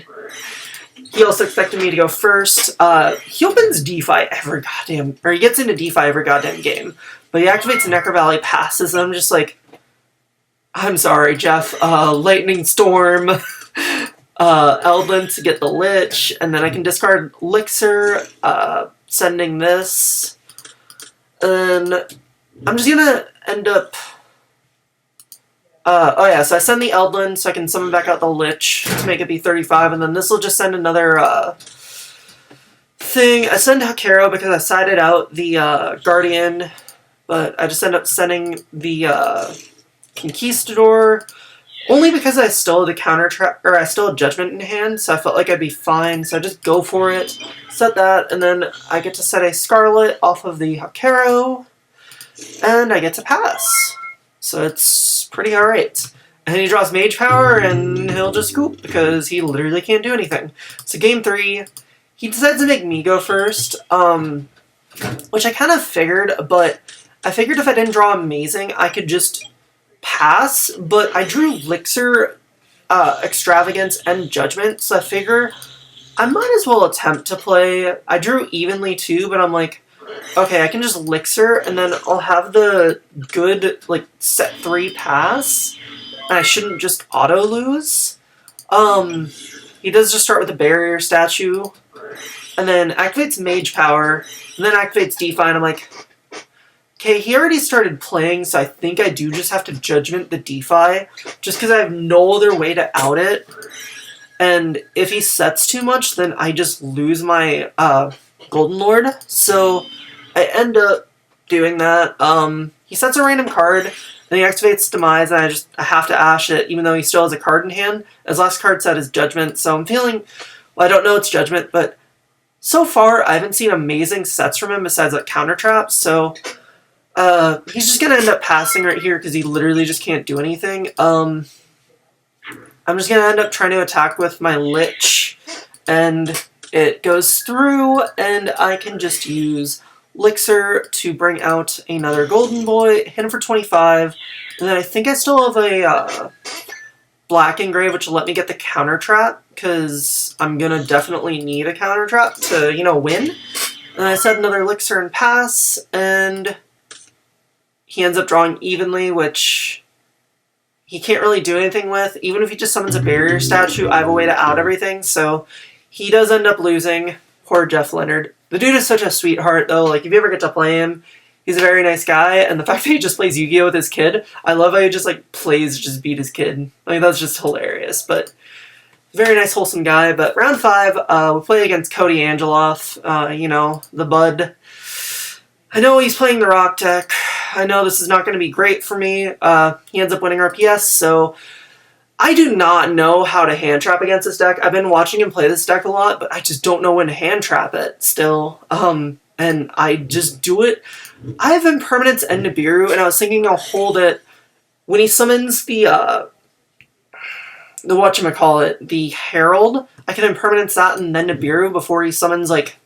he also expected me to go first. He opens DeFi every goddamn, or he gets into DeFi every goddamn game, but he activates Necro Valley, passes, and I'm just like, I'm sorry, Jeff. Lightning Storm, Eldland to get the Lich, and then I can discard Elixir, sending this, and I'm just gonna end up, oh yeah, so I send the Eldland so I can summon back out the Lich to make it be 35, and then this will just send another, thing. I send Hakero because I sided out the, Guardian, but I just end up sending the, Conquistador, only because I still had a counter trap, or I still had Judgment in hand, so I felt like I'd be fine, so I just go for it, set that, and then I get to set a Scarlet off of the Hakero, and I get to pass. So it's pretty alright. And he draws Mage Power, and he'll just scoop, because he literally can't do anything. So game 3, he decides to make me go first, which I kind of figured, but I figured if I didn't draw Amazing, I could just pass, but I drew Elixir, Extravagance, and Judgment, so I figure I might as well attempt to play. I drew evenly too, but I'm like, okay, I can just Elixir, and then I'll have the good, like, set 3 pass, and I shouldn't just auto-lose. He does just start with a Barrier Statue, and then activates Mage Power, and then activates DeFi, and I'm like, okay, he already started playing, so I think I do just have to Judgment the DeFi, just because I have no other way to out it. And if he sets too much, then I just lose my Golden Lord. So I end up doing that. He sets a random card, and he activates Demise, and I have to Ash it, even though he still has a card in hand. His last card set is Judgment, so I'm feeling... Well, I don't know it's Judgment, but so far I haven't seen amazing sets from him besides like Counter Traps, so... he's just gonna end up passing right here because he literally just can't do anything. I'm just gonna end up trying to attack with my Lich, and it goes through, and I can just use Elixir to bring out another Golden Boy, hit him for 25, and then I think I still have a Black Engrave, which will let me get the Counter Trap, because I'm gonna definitely need a Counter Trap to, you know, win. And I set another Elixir and pass, and he ends up drawing evenly, which he can't really do anything with. Even if he just summons a barrier statue, I have a way to out everything, so he does end up losing. Poor Jeff Leonard. The dude is such a sweetheart, though. Like, if you ever get to play him, he's a very nice guy, and the fact that he just plays Yu-Gi-Oh! With his kid, I love how he just, like, plays just beat his kid. Like, that's just hilarious, but very nice, wholesome guy. But round 5, we play against Cody Angeloff, you know, the bud. I know he's playing the rock deck. I know this is not going to be great for me. He ends up winning RPS, so I do not know how to hand trap against this deck. I've been watching him play this deck a lot, but I just don't know when to hand trap it still. And I just do it. I have Impermanence and Nibiru, and I was thinking I'll hold it when he summons the whatchamacallit, the Herald. I can Impermanence that and then Nibiru before he summons, like,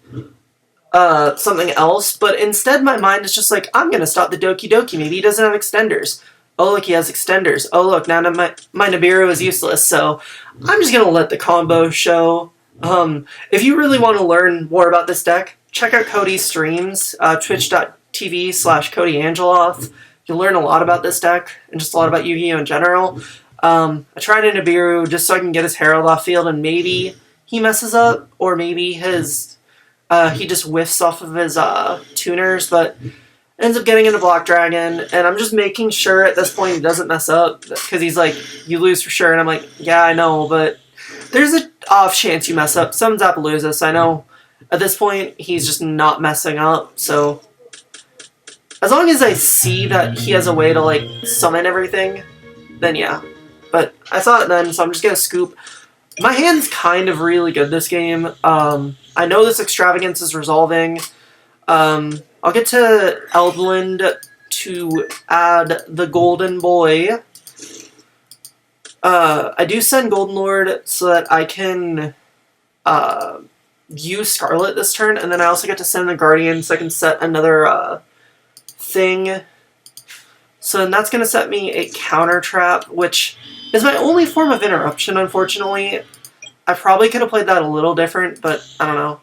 something else, but instead my mind is just like, I'm gonna stop the Doki Doki. Maybe he doesn't have extenders. Oh, look, he has extenders. Oh, look, now my Nibiru is useless, so I'm just gonna let the combo show. If you really want to learn more about this deck, check out Cody's streams, twitch.tv/Cody Angeloff. You'll learn a lot about this deck, and just a lot about Yu-Gi-Oh! In general. I tried a Nibiru just so I can get his Herald off field, and maybe he messes up, or maybe his... he just whiffs off of his tuners, but ends up getting into Black Dragon, and I'm just making sure at this point he doesn't mess up, because he's like, you lose for sure, and I'm like, yeah, I know, but there's an off chance you mess up. Summons Appaloosa, so I know at this point he's just not messing up, so as long as I see that he has a way to, like, summon everything, then yeah. But I saw it then, so I'm just gonna scoop. My hand's kind of really good this game. I know this extravagance is resolving. I'll get to Eldland to add the Golden Boy. I do send Golden Lord so that I can use Scarlet this turn, and then I also get to send the Guardian so I can set another thing. So then that's going to set me a Counter Trap, which is my only form of interruption, unfortunately. I probably could have played that a little different, but I don't know.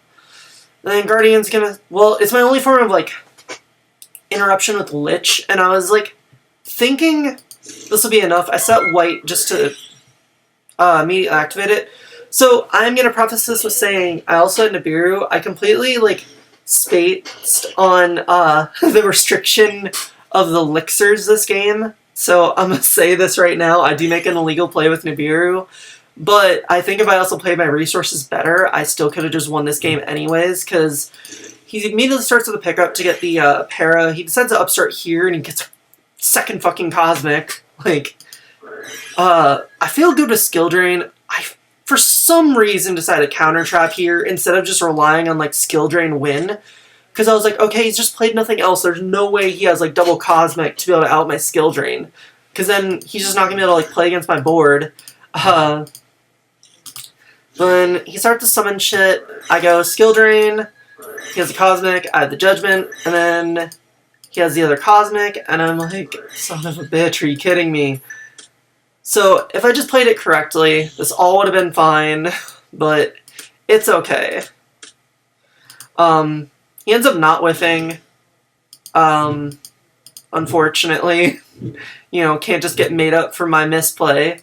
And then Guardian's gonna... Well, it's my only form of, like, interruption with Lich, and I was, like, thinking this will be enough. I set white just to immediately activate it. So I'm gonna preface this with saying I also had Nibiru. I completely, like, spaced on the restriction of the elixirs this game. So I'm gonna say this right now. I do make an illegal play with Nibiru. But I think if I also played my resources better, I still could have just won this game anyways, because he immediately starts with a pickup to get the para. He decides to upstart here, and he gets a second fucking Cosmic. Like, I feel good with Skill Drain. I, for some reason, decided to Counter Trap here instead of just relying on, like, Skill Drain win. Because I was like, okay, he's just played nothing else. There's no way he has, like, double Cosmic to be able to out my Skill Drain. Because then he's just not going to be able to, like, play against my board. When he starts to summon shit, I go Skill Drain, he has a Cosmic, I have the Judgment, and then he has the other Cosmic, and I'm like, son of a bitch, are you kidding me? So, if I just played it correctly, this all would have been fine, but it's okay. He ends up not whiffing, unfortunately. You know, can't just get made up for my misplay.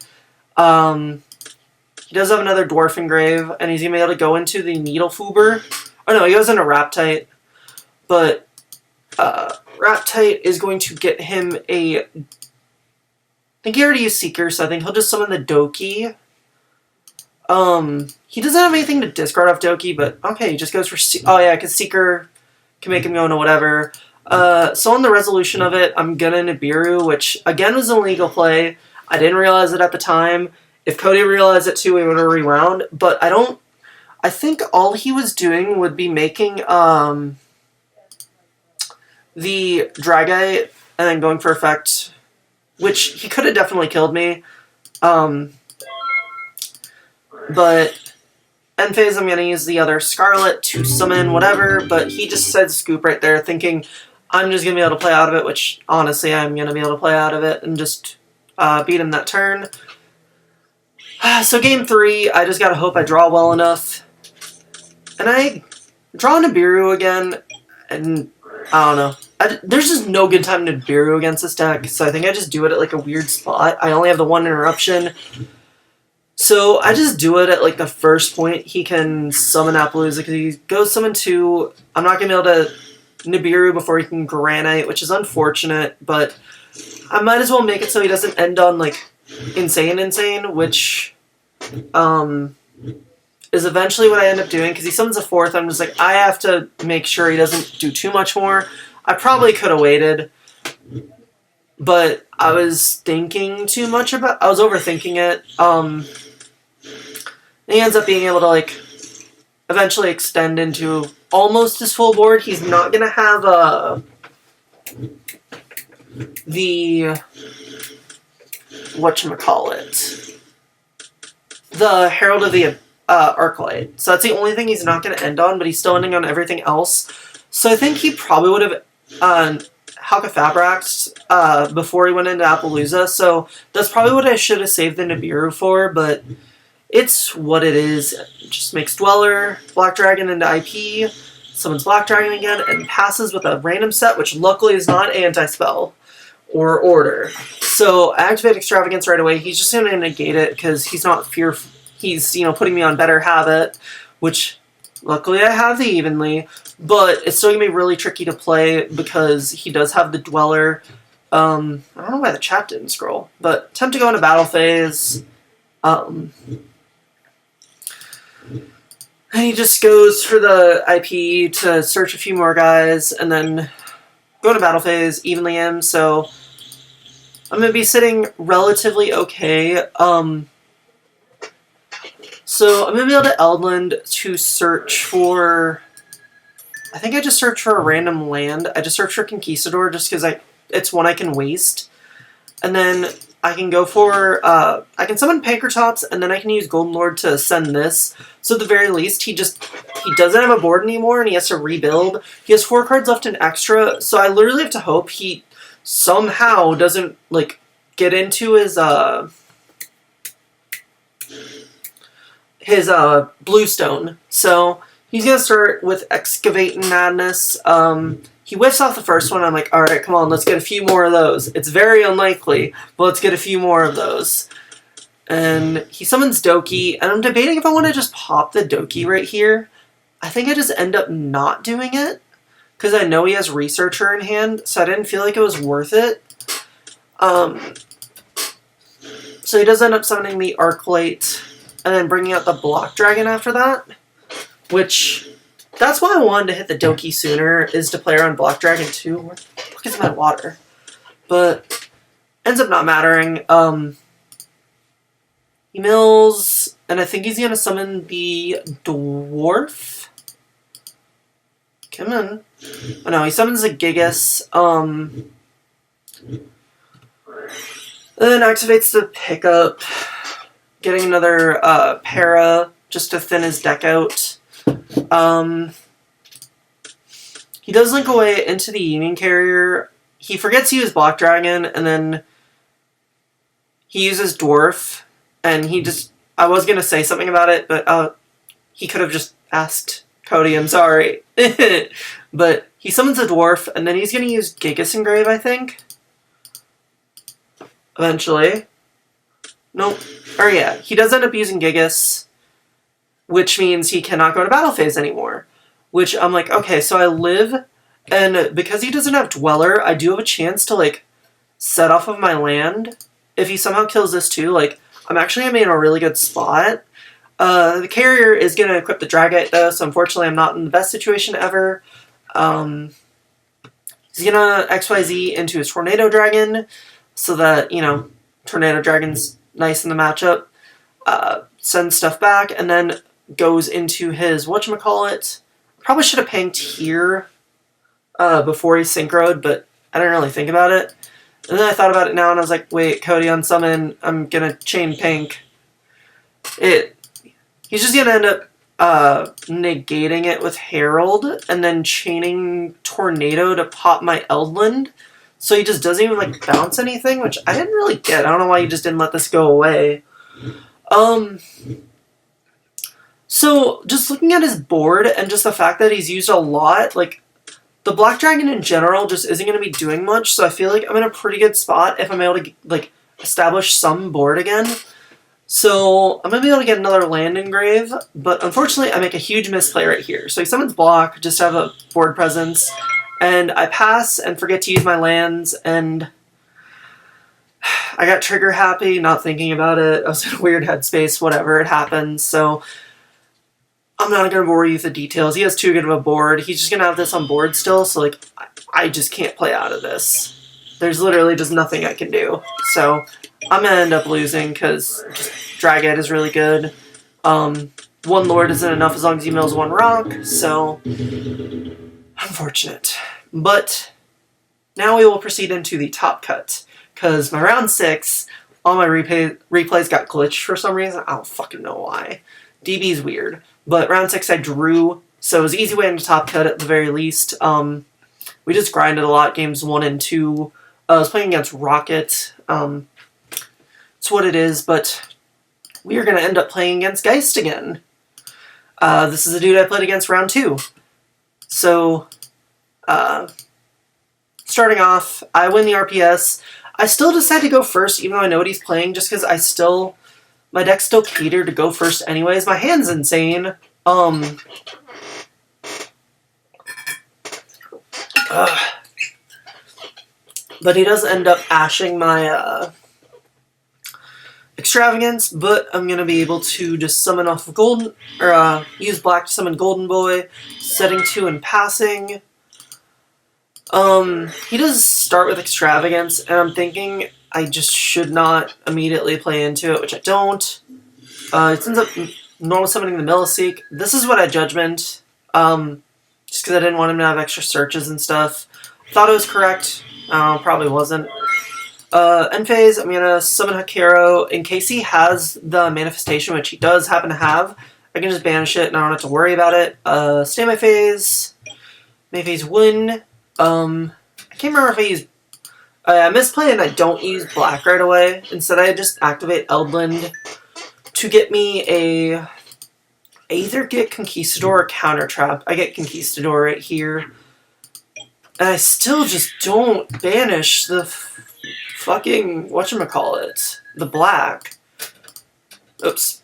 He does have another Dwarf Engrave, and he's going to be able to go into the Needlefuber. Oh no, he goes into Raptite. But Raptite is going to get him a... I think he already used Seeker, so I think he'll just summon the Doki. He doesn't have anything to discard off Doki, but okay, he just goes for... oh yeah, because Seeker can make him go into whatever. So on the resolution of it, I'm gonna Nibiru, which again was an illegal play. I didn't realize it at the time. If Cody realized it too, we would have rewound. But I think all he was doing would be making the Dragite and then going for effect, which he could have definitely killed me. But end phase, I'm going to use the other Scarlet to summon whatever, but he just said scoop right there, thinking I'm just going to be able to play out of it, which honestly I'm going to be able to play out of it and just beat him that turn. So game 3, I just got to hope I draw well enough. And I draw Nibiru again, and I don't know. There's just no good time to Nibiru against this deck, so I think I just do it at like a weird spot. I only have the one interruption. So I just do it at like the first point he can summon Appaloosa, because he goes summon 2. I'm not going to be able to Nibiru before he can Granite, which is unfortunate, but I might as well make it so he doesn't end on like insane, which is eventually what I end up doing, because he summons a 4th. I'm just like, I have to make sure he doesn't do too much more. I probably could have waited, but I was thinking too much about... I was overthinking it. He ends up being able to, like, eventually extend into almost his full board. He's not going to have the... whatchamacallit? The Herald of the Arclight. So that's the only thing he's not going to end on, but he's still ending on everything else. So I think he probably would have Halka-Fabraxed before he went into Appaloosa, so that's probably what I should have saved the Nibiru for, but it's what it is. It just makes Dweller, Black Dragon into IP, summons Black Dragon again, and passes with a random set, which luckily is not anti-spell or order. So I activate Extravagance right away. He's just going to negate it because he's not fearful. He's, putting me on Better Habit, which luckily I have the Evenly, but it's still going to be really tricky to play because he does have the Dweller. I don't know why the chat didn't scroll, but attempt to go into battle phase. And he just goes for the IP to search a few more guys, and then go to battle phase, evenly him, so I'm going to be sitting relatively okay. So I'm going to be able to Eldland to search for... I think I just searched for a random land. I just searched for Conquistador just because it's one I can waste. And then I can go for... I can summon Pankratops, and then I can use Golden Lord to send this. So at the very least, he doesn't have a board anymore, and he has to rebuild. He has 4 cards left in extra, so I literally have to hope he somehow doesn't, like, get into his Bluestone. So he's going to start with Excavate and Madness. He whiffs off the first one. I'm like, alright, come on, let's get a few more of those. It's very unlikely, but let's get a few more of those. And he summons Doki, and I'm debating if I want to just pop the Doki right here. I think I just end up not doing it, because I know he has Researcher in hand, so I didn't feel like it was worth it. So he does end up summoning the Arclight, and then bringing out the Block Dragon after that, which... That's why I wanted to hit the Doki sooner, is to play around Black Dragon 2. Where the fuck is my water? But, ends up not mattering. He mills, and I think he's going to summon the Dwarf? Come on. Oh no, he summons the Gigas. Then activates the Pickup, getting another Para, just to thin his deck out. He does link away into the Union Carrier. He forgets to use Black Dragon, and then he uses Dwarf, and he just... I was going to say something about it, but he could have just asked Cody, I'm sorry. But he summons a Dwarf, and then he's going to use Gigas Engrave, I think. Eventually. Nope. Or yeah, he does end up using Gigas, which means he cannot go to battle phase anymore. Which I'm like, okay, so I live, and because he doesn't have Dweller, I do have a chance to, like, set off of my land. If he somehow kills this too, like, I'm actually going to be in a really good spot. The carrier is going to equip the Dragite, though, so unfortunately I'm not in the best situation ever. He's going to XYZ into his Tornado Dragon, so that, you know, Tornado Dragon's nice in the matchup. Sends stuff back, and then goes into his whatchamacallit. Probably should have pinged here before he synchroed, but I didn't really think about it. And then I thought about it now, and I was like, wait, Cody, on summon, I'm going to chain pink. He's just going to end up negating it with Herald, and then chaining Tornado to pop my Eldland. So he just doesn't even, like, bounce anything, which I didn't really get. I don't know why he just didn't let this go away. So, just looking at his board, and just the fact that he's used a lot, like, the Black Dragon in general just isn't going to be doing much, so I feel like I'm in a pretty good spot if I'm able to, like, establish some board again. So, I'm going to be able to get another land engrave, but unfortunately I make a huge misplay right here. So he summons block, just to have a board presence, and I pass and forget to use my lands, and I got trigger happy, not thinking about it. I was in a weird headspace, whatever, it happens, so I'm not going to bore you with the details. He has too good of a board. He's just going to have this on board still, so like I just can't play out of this. There's literally just nothing I can do. So I'm going to end up losing because Dragite is really good. One Lord isn't enough as long as he mills one rock, so unfortunate. But now we will proceed into the top cut, because my round 6, all my replays got glitched for some reason. I don't fucking know why. DB's weird. But round 6 I drew, so it was an easy way into top cut at the very least. We just grinded a lot, games 1 and 2. I was playing against Rocket. It's what it is, but we are going to end up playing against Geist again. This is a dude I played against round 2. So, starting off, I win the RPS. I still decide to go first, even though I know what he's playing, just because my deck's still catered to go first anyways. My hand's insane. But he does end up ashing my Extravagance, but I'm going to be able to just summon off of Golden, or use black to summon Golden Boy, setting 2 and passing. He does start with Extravagance, and I'm thinking I just should not immediately play into it, which I don't. It ends up normal summoning the Milliseek. This is what I Judgment, just because I didn't want him to have extra searches and stuff. Thought it was correct. Probably wasn't. End phase, I'm going to summon Hakero. In case he has the manifestation, which he does happen to have, I can just banish it and I don't have to worry about it. Stay my phase. May phase win. I can't remember if I use... I misplay and I don't use black right away. Instead, I just activate Eldland to get me a... I either get Conquistador or Counter Trap. I get Conquistador right here. And I still just don't banish the fucking, whatchamacallit, the black. Oops.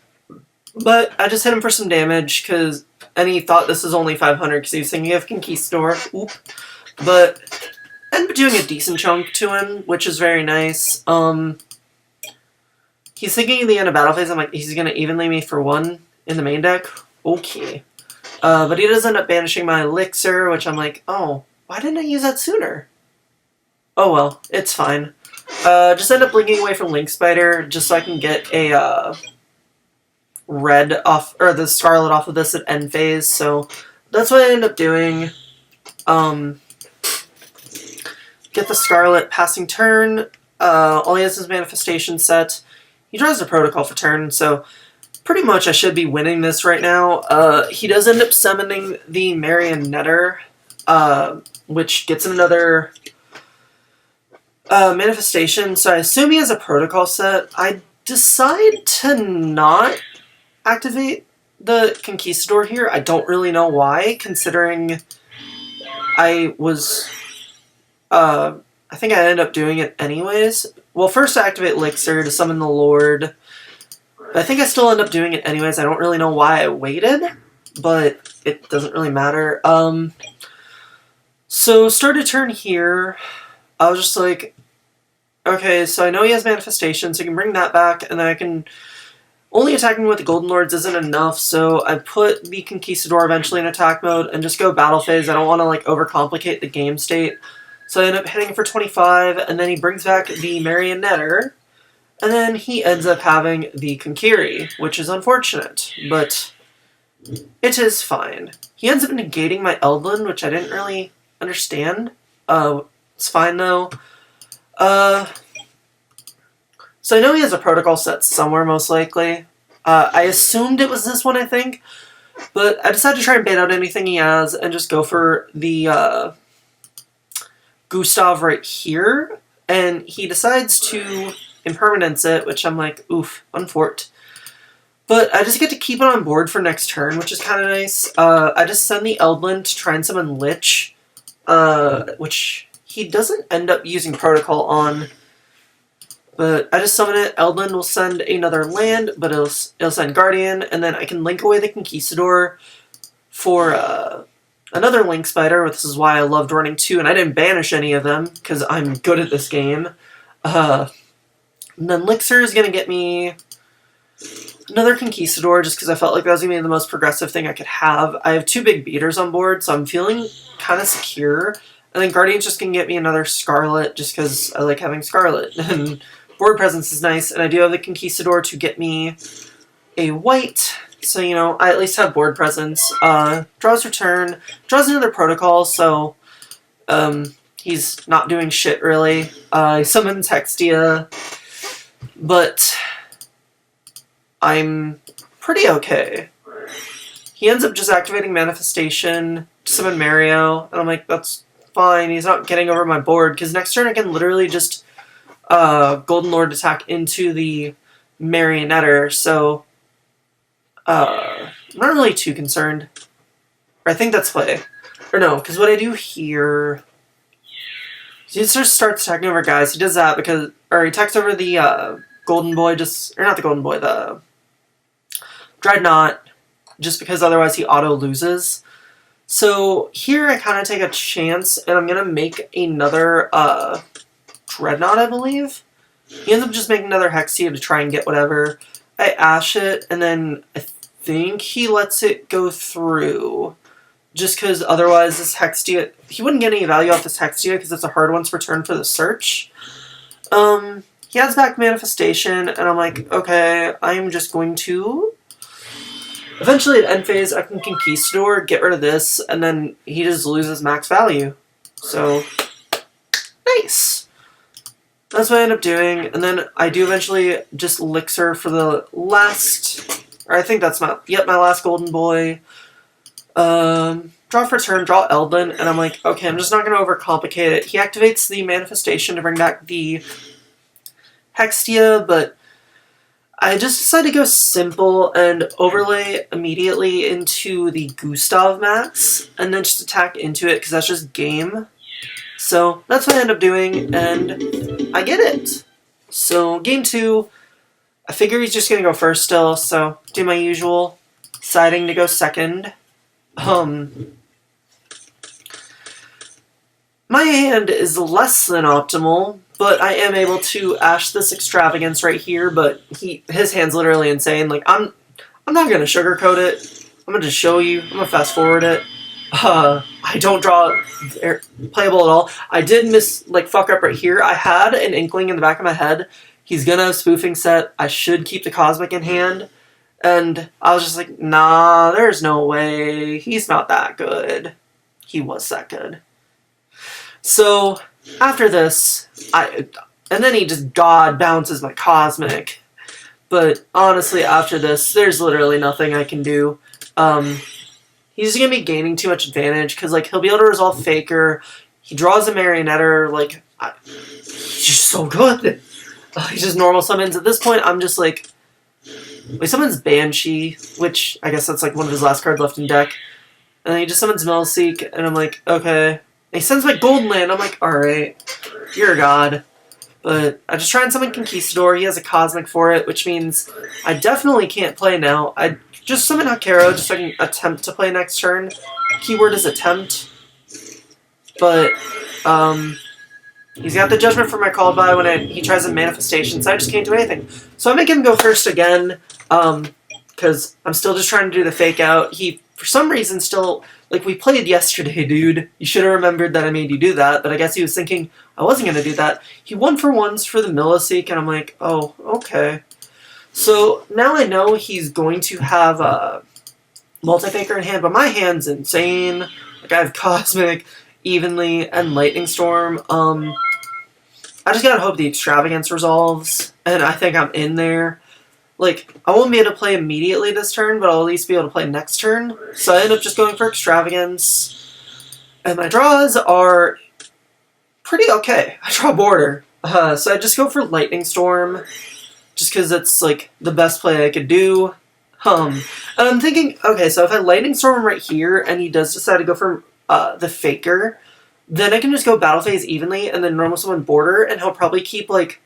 But I just hit him for some damage, and he thought this was only 500 because he was thinking of Conquistador. Oop. But I ended up doing a decent chunk to him, which is very nice. He's thinking at the end of battle phase, I'm like, he's going to evenly me for 1 in the main deck? Okay. But he does end up banishing my Elixir, which I'm like, oh, why didn't I use that sooner? Oh well, it's fine. Just end up blinking away from Link Spider, just so I can get a, red off, or the Scarlet off of this at end phase, so that's what I end up doing. Get the Scarlet passing turn, all he has is Manifestation set. He draws the Protocol for turn, so pretty much I should be winning this right now. He does end up summoning the Marionetter, which gets another manifestation, so I assume he has a protocol set. I decide to not activate the Conquistador here. I don't really know why, considering I was... I think I ended up doing it anyways. Well, first I activate Elixir to summon the Lord. But I think I still end up doing it anyways. I don't really know why I waited, but it doesn't really matter. So, started turn here. I was just like, okay, so I know he has Manifestation, so I can bring that back, and then I can only attacking with the Golden Lords isn't enough, so I put the Conquistador eventually in attack mode and just go battle phase. I don't want to like overcomplicate the game state. So I end up hitting for 25, and then he brings back the Marionetter, and then he ends up having the Konkiri, which is unfortunate, but it is fine. He ends up negating my Eldland, which I didn't really understand. It's fine though. So I know he has a protocol set somewhere, most likely. I assumed it was this one, I think. But I decided to try and bait out anything he has and just go for the Gustav right here. And he decides to impermanence it, which I'm like, oof, unfort. But I just get to keep it on board for next turn, which is kind of nice. I just send the Eldland to try and summon Lich, which he doesn't end up using protocol on. But I just summon it. Eldland will send another land, but it'll send Guardian, and then I can link away the Conquistador for another Link Spider. This is why I loved running 2, and I didn't banish any of them, because I'm good at this game. And then Lixer is going to get me another Conquistador, just because I felt like that was going to be the most progressive thing I could have. I have 2 big beaters on board, so I'm feeling kind of secure. And then Guardian's just going to get me another Scarlet, just because I like having Scarlet. And board presence is nice, and I do have the Conquistador to get me a white, so, you know, I at least have board presence. Draws return, draws another protocol, so he's not doing shit, really. He summons Hextia, but I'm pretty okay. He ends up just activating Manifestation to summon Mario, and I'm like, that's fine, he's not getting over my board, because next turn I can literally just Golden Lord attack into the Marionetter, so I'm not really too concerned. Or I think that's play. Or no, because what I do here, he just starts attacking over guys. He does that because, or he attacks over the Golden Boy, or not the Golden Boy, the Dreadnought, just because otherwise he auto loses. So here I kind of take a chance, and I'm going to make another Dreadnought, I believe. He ends up just making another Hexia to try and get whatever. I Ash it, and then I think he lets it go through. Just because otherwise this Hexia, he wouldn't get any value off this Hexia because it's a hard once per turn for the search. He has back Manifestation, and I'm like, okay, I'm just going to... Eventually at end phase, I can Conquistador, get rid of this, and then he just loses max value. So, nice! That's what I end up doing, and then I do eventually just Elixir for the last, or I think that's my last Golden Boy. Draw for turn, draw Eldland, and I'm like, okay, I'm just not going to overcomplicate it. He activates the Manifestation to bring back the Hextia, but I just decided to go simple and overlay immediately into the Gustav max, and then just attack into it, because that's just game. So that's what I end up doing, and I get it. So game 2, I figure he's just going to go first still, so do my usual, deciding to go second. My hand is less than optimal, but I am able to Ash this Extravagance right here, but his hand's literally insane. Like, I'm not going to sugarcoat it. I'm going to just show you. I'm going to fast forward it. I don't draw playable at all. I did fuck up right here. I had an inkling in the back of my head. He's gonna have spoofing set. I should keep the Cosmic in hand. And I was just like, nah, there's no way. He's not that good. He was that good. So, after this, and then he just God bounces my Cosmic. But honestly, after this, there's literally nothing I can do. He's going to be gaining too much advantage, because, like, he'll be able to resolve Faker. He draws a Marionetter, like, he's just so good. He just normal summons. At this point, I'm just like, he summons Banshee, which I guess that's, like, one of his last cards left in deck. And then he just summons Melseek, and I'm like, okay. And he sends my Golden Land. I'm like, alright, you're a god. But I just try and summon Conquistador. He has a Cosmic for it, which means I definitely can't play now. I just summon Hakero just so I can attempt to play next turn. Keyword is attempt. But, he's got the Judgment for my call by when he tries a Manifestation, so I just can't do anything. So I make him go first again. Because I'm still just trying to do the fake out. He, for some reason, still, like, we played yesterday, dude. You should have remembered that I made you do that, but I guess he was thinking I wasn't going to do that. He won for ones for the Milliseek, and I'm like, oh, okay. So now I know he's going to have a multi-faker in hand, but my hand's insane. Like, I have Cosmic, Evenly, and Lightning Storm. I just gotta hope the Extravagance resolves, and I think I'm in there. Like, I won't be able to play immediately this turn, but I'll at least be able to play next turn. So I end up just going for Extravagance. And my draws are pretty okay. I draw Border. So I just go for Lightning Storm, just because it's, like, the best play I could do. And I'm thinking, okay, so if I Lightning Storm him right here, and he does decide to go for the Faker, then I can just go Battle Phase Evenly, and then normal summon Border, and he'll probably keep, like,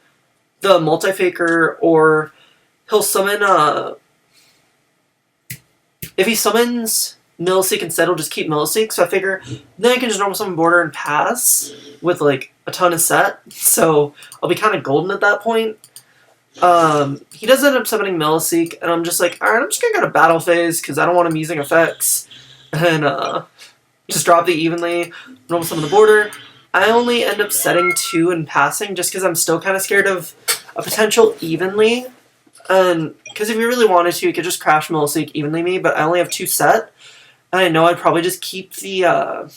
the Multi-Faker, or he'll summon, if he summons Milliseek instead, he'll just keep Milliseek, so I figure then I can just normal summon Border and pass with, like, a ton of set, so I'll be kind of golden at that point. He does end up summoning Milliseek, and I'm just like, alright, I'm just gonna go to Battle Phase, because I don't want him using effects, and, just drop the Evenly, normal summon the Border. I only end up setting 2 and passing, just because I'm still kind of scared of a potential Evenly. Because if you really wanted to, you could just crash Milliseek Evenly me, but I only have 2 set. And I know I'd probably just keep the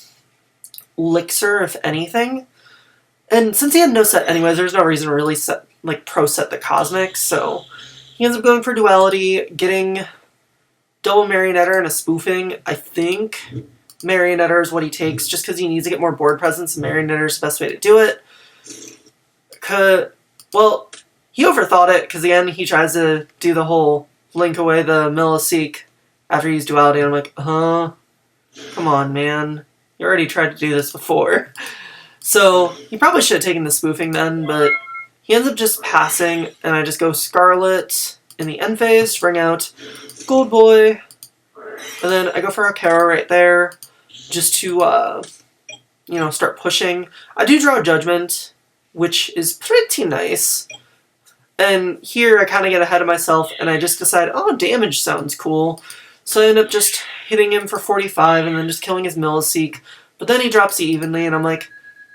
Elixir, if anything. And since he had no set anyways, there's no reason to really set, like, pro-set the Cosmic, so he ends up going for Duality, getting double Marionetter and a Spoofing. I think Marionetter is what he takes, just because he needs to get more board presence, and Marionetter is the best way to do it. Well, he overthought it, because again, he tries to do the whole link away the Milliseek after he used Duality, and I'm like, come on, man. You already tried to do this before. So, he probably should have taken the Spoofing then, but he ends up just passing, and I just go Scarlet in the end phase to bring out Gold Boy, and then I go for Hakero right there, just to, start pushing. I do draw Judgment, which is pretty nice. And here I kind of get ahead of myself, and I just decide, oh, damage sounds cool. So I end up just hitting him for 45, and then just killing his Milliseek. But then he drops the Evenly, and I'm like,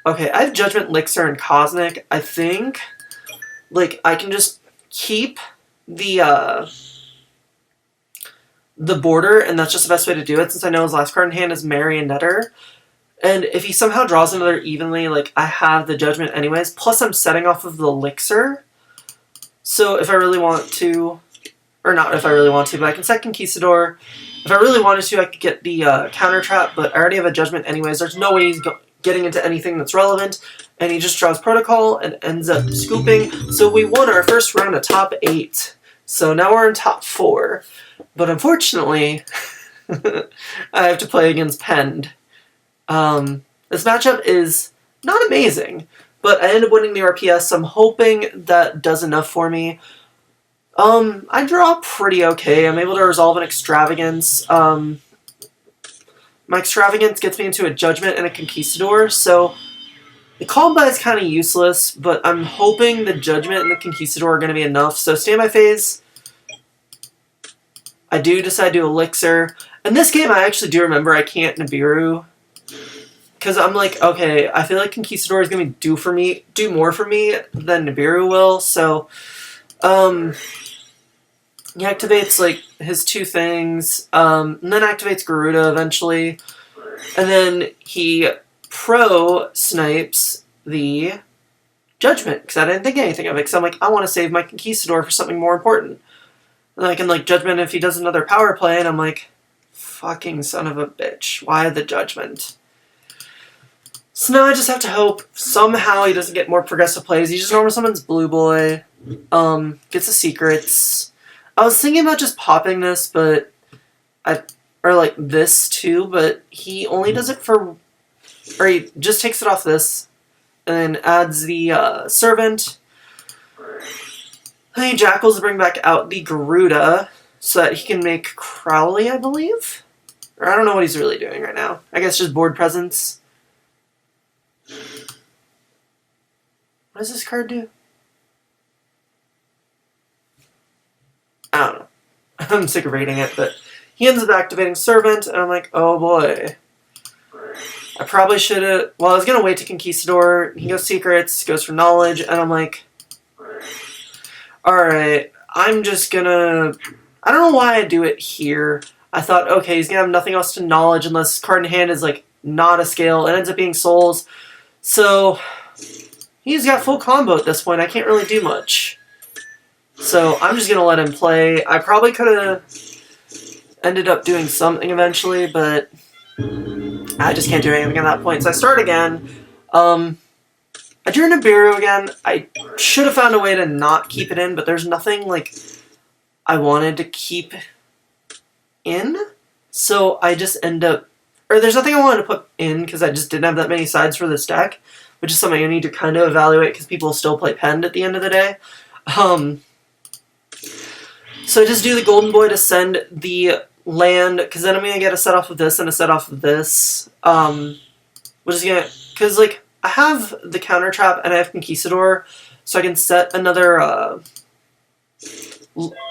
okay, I have Judgment, Elixir, and Cosmic. I think, like, I can just keep the Border, and that's just the best way to do it, since I know his last card in hand is Marionetter. And if he somehow draws another Evenly, like, I have the Judgment anyways, plus I'm setting off of the Elixir. So if I really want to, or not if I really want to, but I can set Conquistador. If I really wanted to, I could get the Counter Trap, but I already have a Judgment anyways. There's no way he's getting into anything that's relevant, and he just draws Protocol and ends up scooping. So we won our first round of top 8. So now we're in top 4. But unfortunately, I have to play against Pend. This matchup is not amazing, but I end up winning the RPS, so I'm hoping that does enough for me. I draw pretty okay. I'm able to resolve an Extravagance. My Extravagance gets me into a Judgment and a Conquistador, so the combat is kind of useless, but I'm hoping the Judgment and the Conquistador are going to be enough. So standby phase, I do decide to Elixir. In this game, I actually do remember I can't Nibiru, because I'm like, okay, I feel like Conquistador is going to do more for me than Nibiru will, so he activates, like, his 2 things, and then activates Garuda eventually, and then he snipes the Judgment, because I didn't think anything of it, because I'm like, I want to save my Conquistador for something more important. And I can, like, Judgment if he does another power play, and I'm like, fucking son of a bitch, why the Judgment? So now I just have to hope somehow he doesn't get more progressive plays. He just normal summons Blue Boy, gets the secrets. I was thinking about just popping this, but or like this too, but he only does it for, or he just takes it off this, and then adds the Servant. And he Jackals to bring back out the Garuda, so that he can make Crowley, I believe? Or I don't know what he's really doing right now. I guess just board presence. What does this card do? I don't know. I'm sick of reading it, but he ends up activating Servant, and I'm like, oh boy. I probably should have... Well, I was going to wait to Conquistador. He goes Secrets, goes for Knowledge, and I'm like... Alright, I'm just going to... I don't know why I do it here. I thought, okay, he's going to have nothing else to Knowledge unless card in hand is, like, not a scale. It ends up being Souls. So, he's got full combo at this point. I can't really do much. So, I'm just going to let him play. I probably could have ended up doing something eventually, but... I just can't do anything at that point. So I start again. I drew Nibiru again. I should have found a way to not keep it in, but there's nothing, like, I wanted to keep in. So I just end up... Or there's nothing I wanted to put in, because I just didn't have that many sides for this deck, which is something I need to kind of evaluate, because people still play Pend at the end of the day. So I just do the Golden Boy to send the... land, because then I'm going to get a set off of this and a set off of this, which is going to, because, like, I have the Counter Trap and I have Conquistador, so I can set another,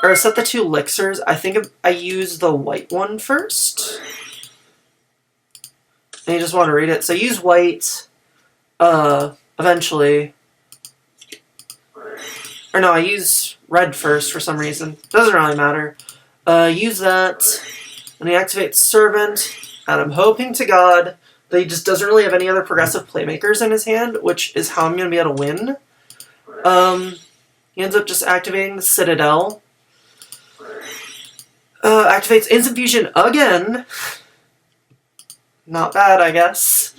or set the 2 elixirs. I think I use the white one first, and you just want to read it. So I use white, eventually, or no, I use red first for some reason. Doesn't really matter. Use that, and he activates Servant, and I'm hoping to God that he just doesn't really have any other progressive playmakers in his hand, which is how I'm going to be able to win. He ends up just activating the Citadel. Activates Instant Fusion again. Not bad, I guess.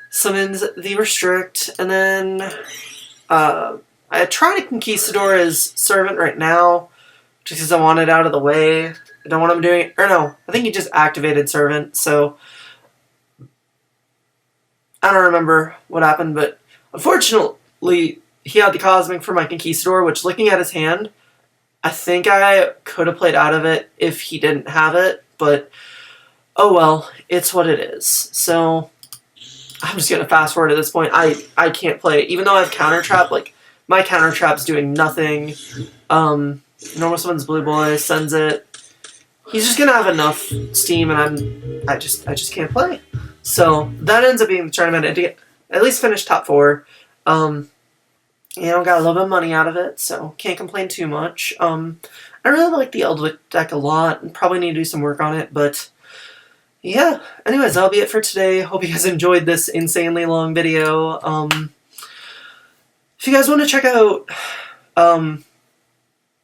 Summons the Restrict, and then, I try to Conquistador as Servant right now, just because I want it out of the way. I don't want him doing... Or no, I think he just activated Servant, so... I don't remember what happened, but... Unfortunately, he had the Cosmic for my Conquistador, which, looking at his hand, I think I could have played out of it if he didn't have it, but... Oh well, it's what it is. So... I'm just going to fast forward at this point. I can't play it. Even though I have Counter Trap, like, my Counter Trap's doing nothing. Normal summons Blue Boy, sends it. He's just gonna have enough steam, and I just can't play. So that ends up being the tournament, and to get at least finish top 4. You know, got a little bit of money out of it, so can't complain too much. I really like the Eldritch deck a lot, and probably need to do some work on it, but yeah. Anyways, that'll be it for today. Hope you guys enjoyed this insanely long video. If you guys want to check out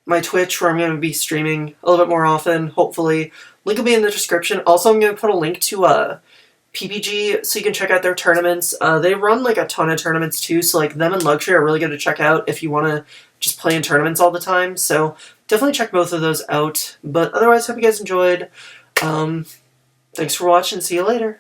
my Twitch, where I'm going to be streaming a little bit more often, hopefully. Link will be in the description. Also, I'm going to put a link to PPG, so you can check out their tournaments. They run, like, a ton of tournaments, too, so, like, them and Luxury are really good to check out if you want to just play in tournaments all the time. So, definitely check both of those out. But otherwise, hope you guys enjoyed. Thanks for watching. See you later.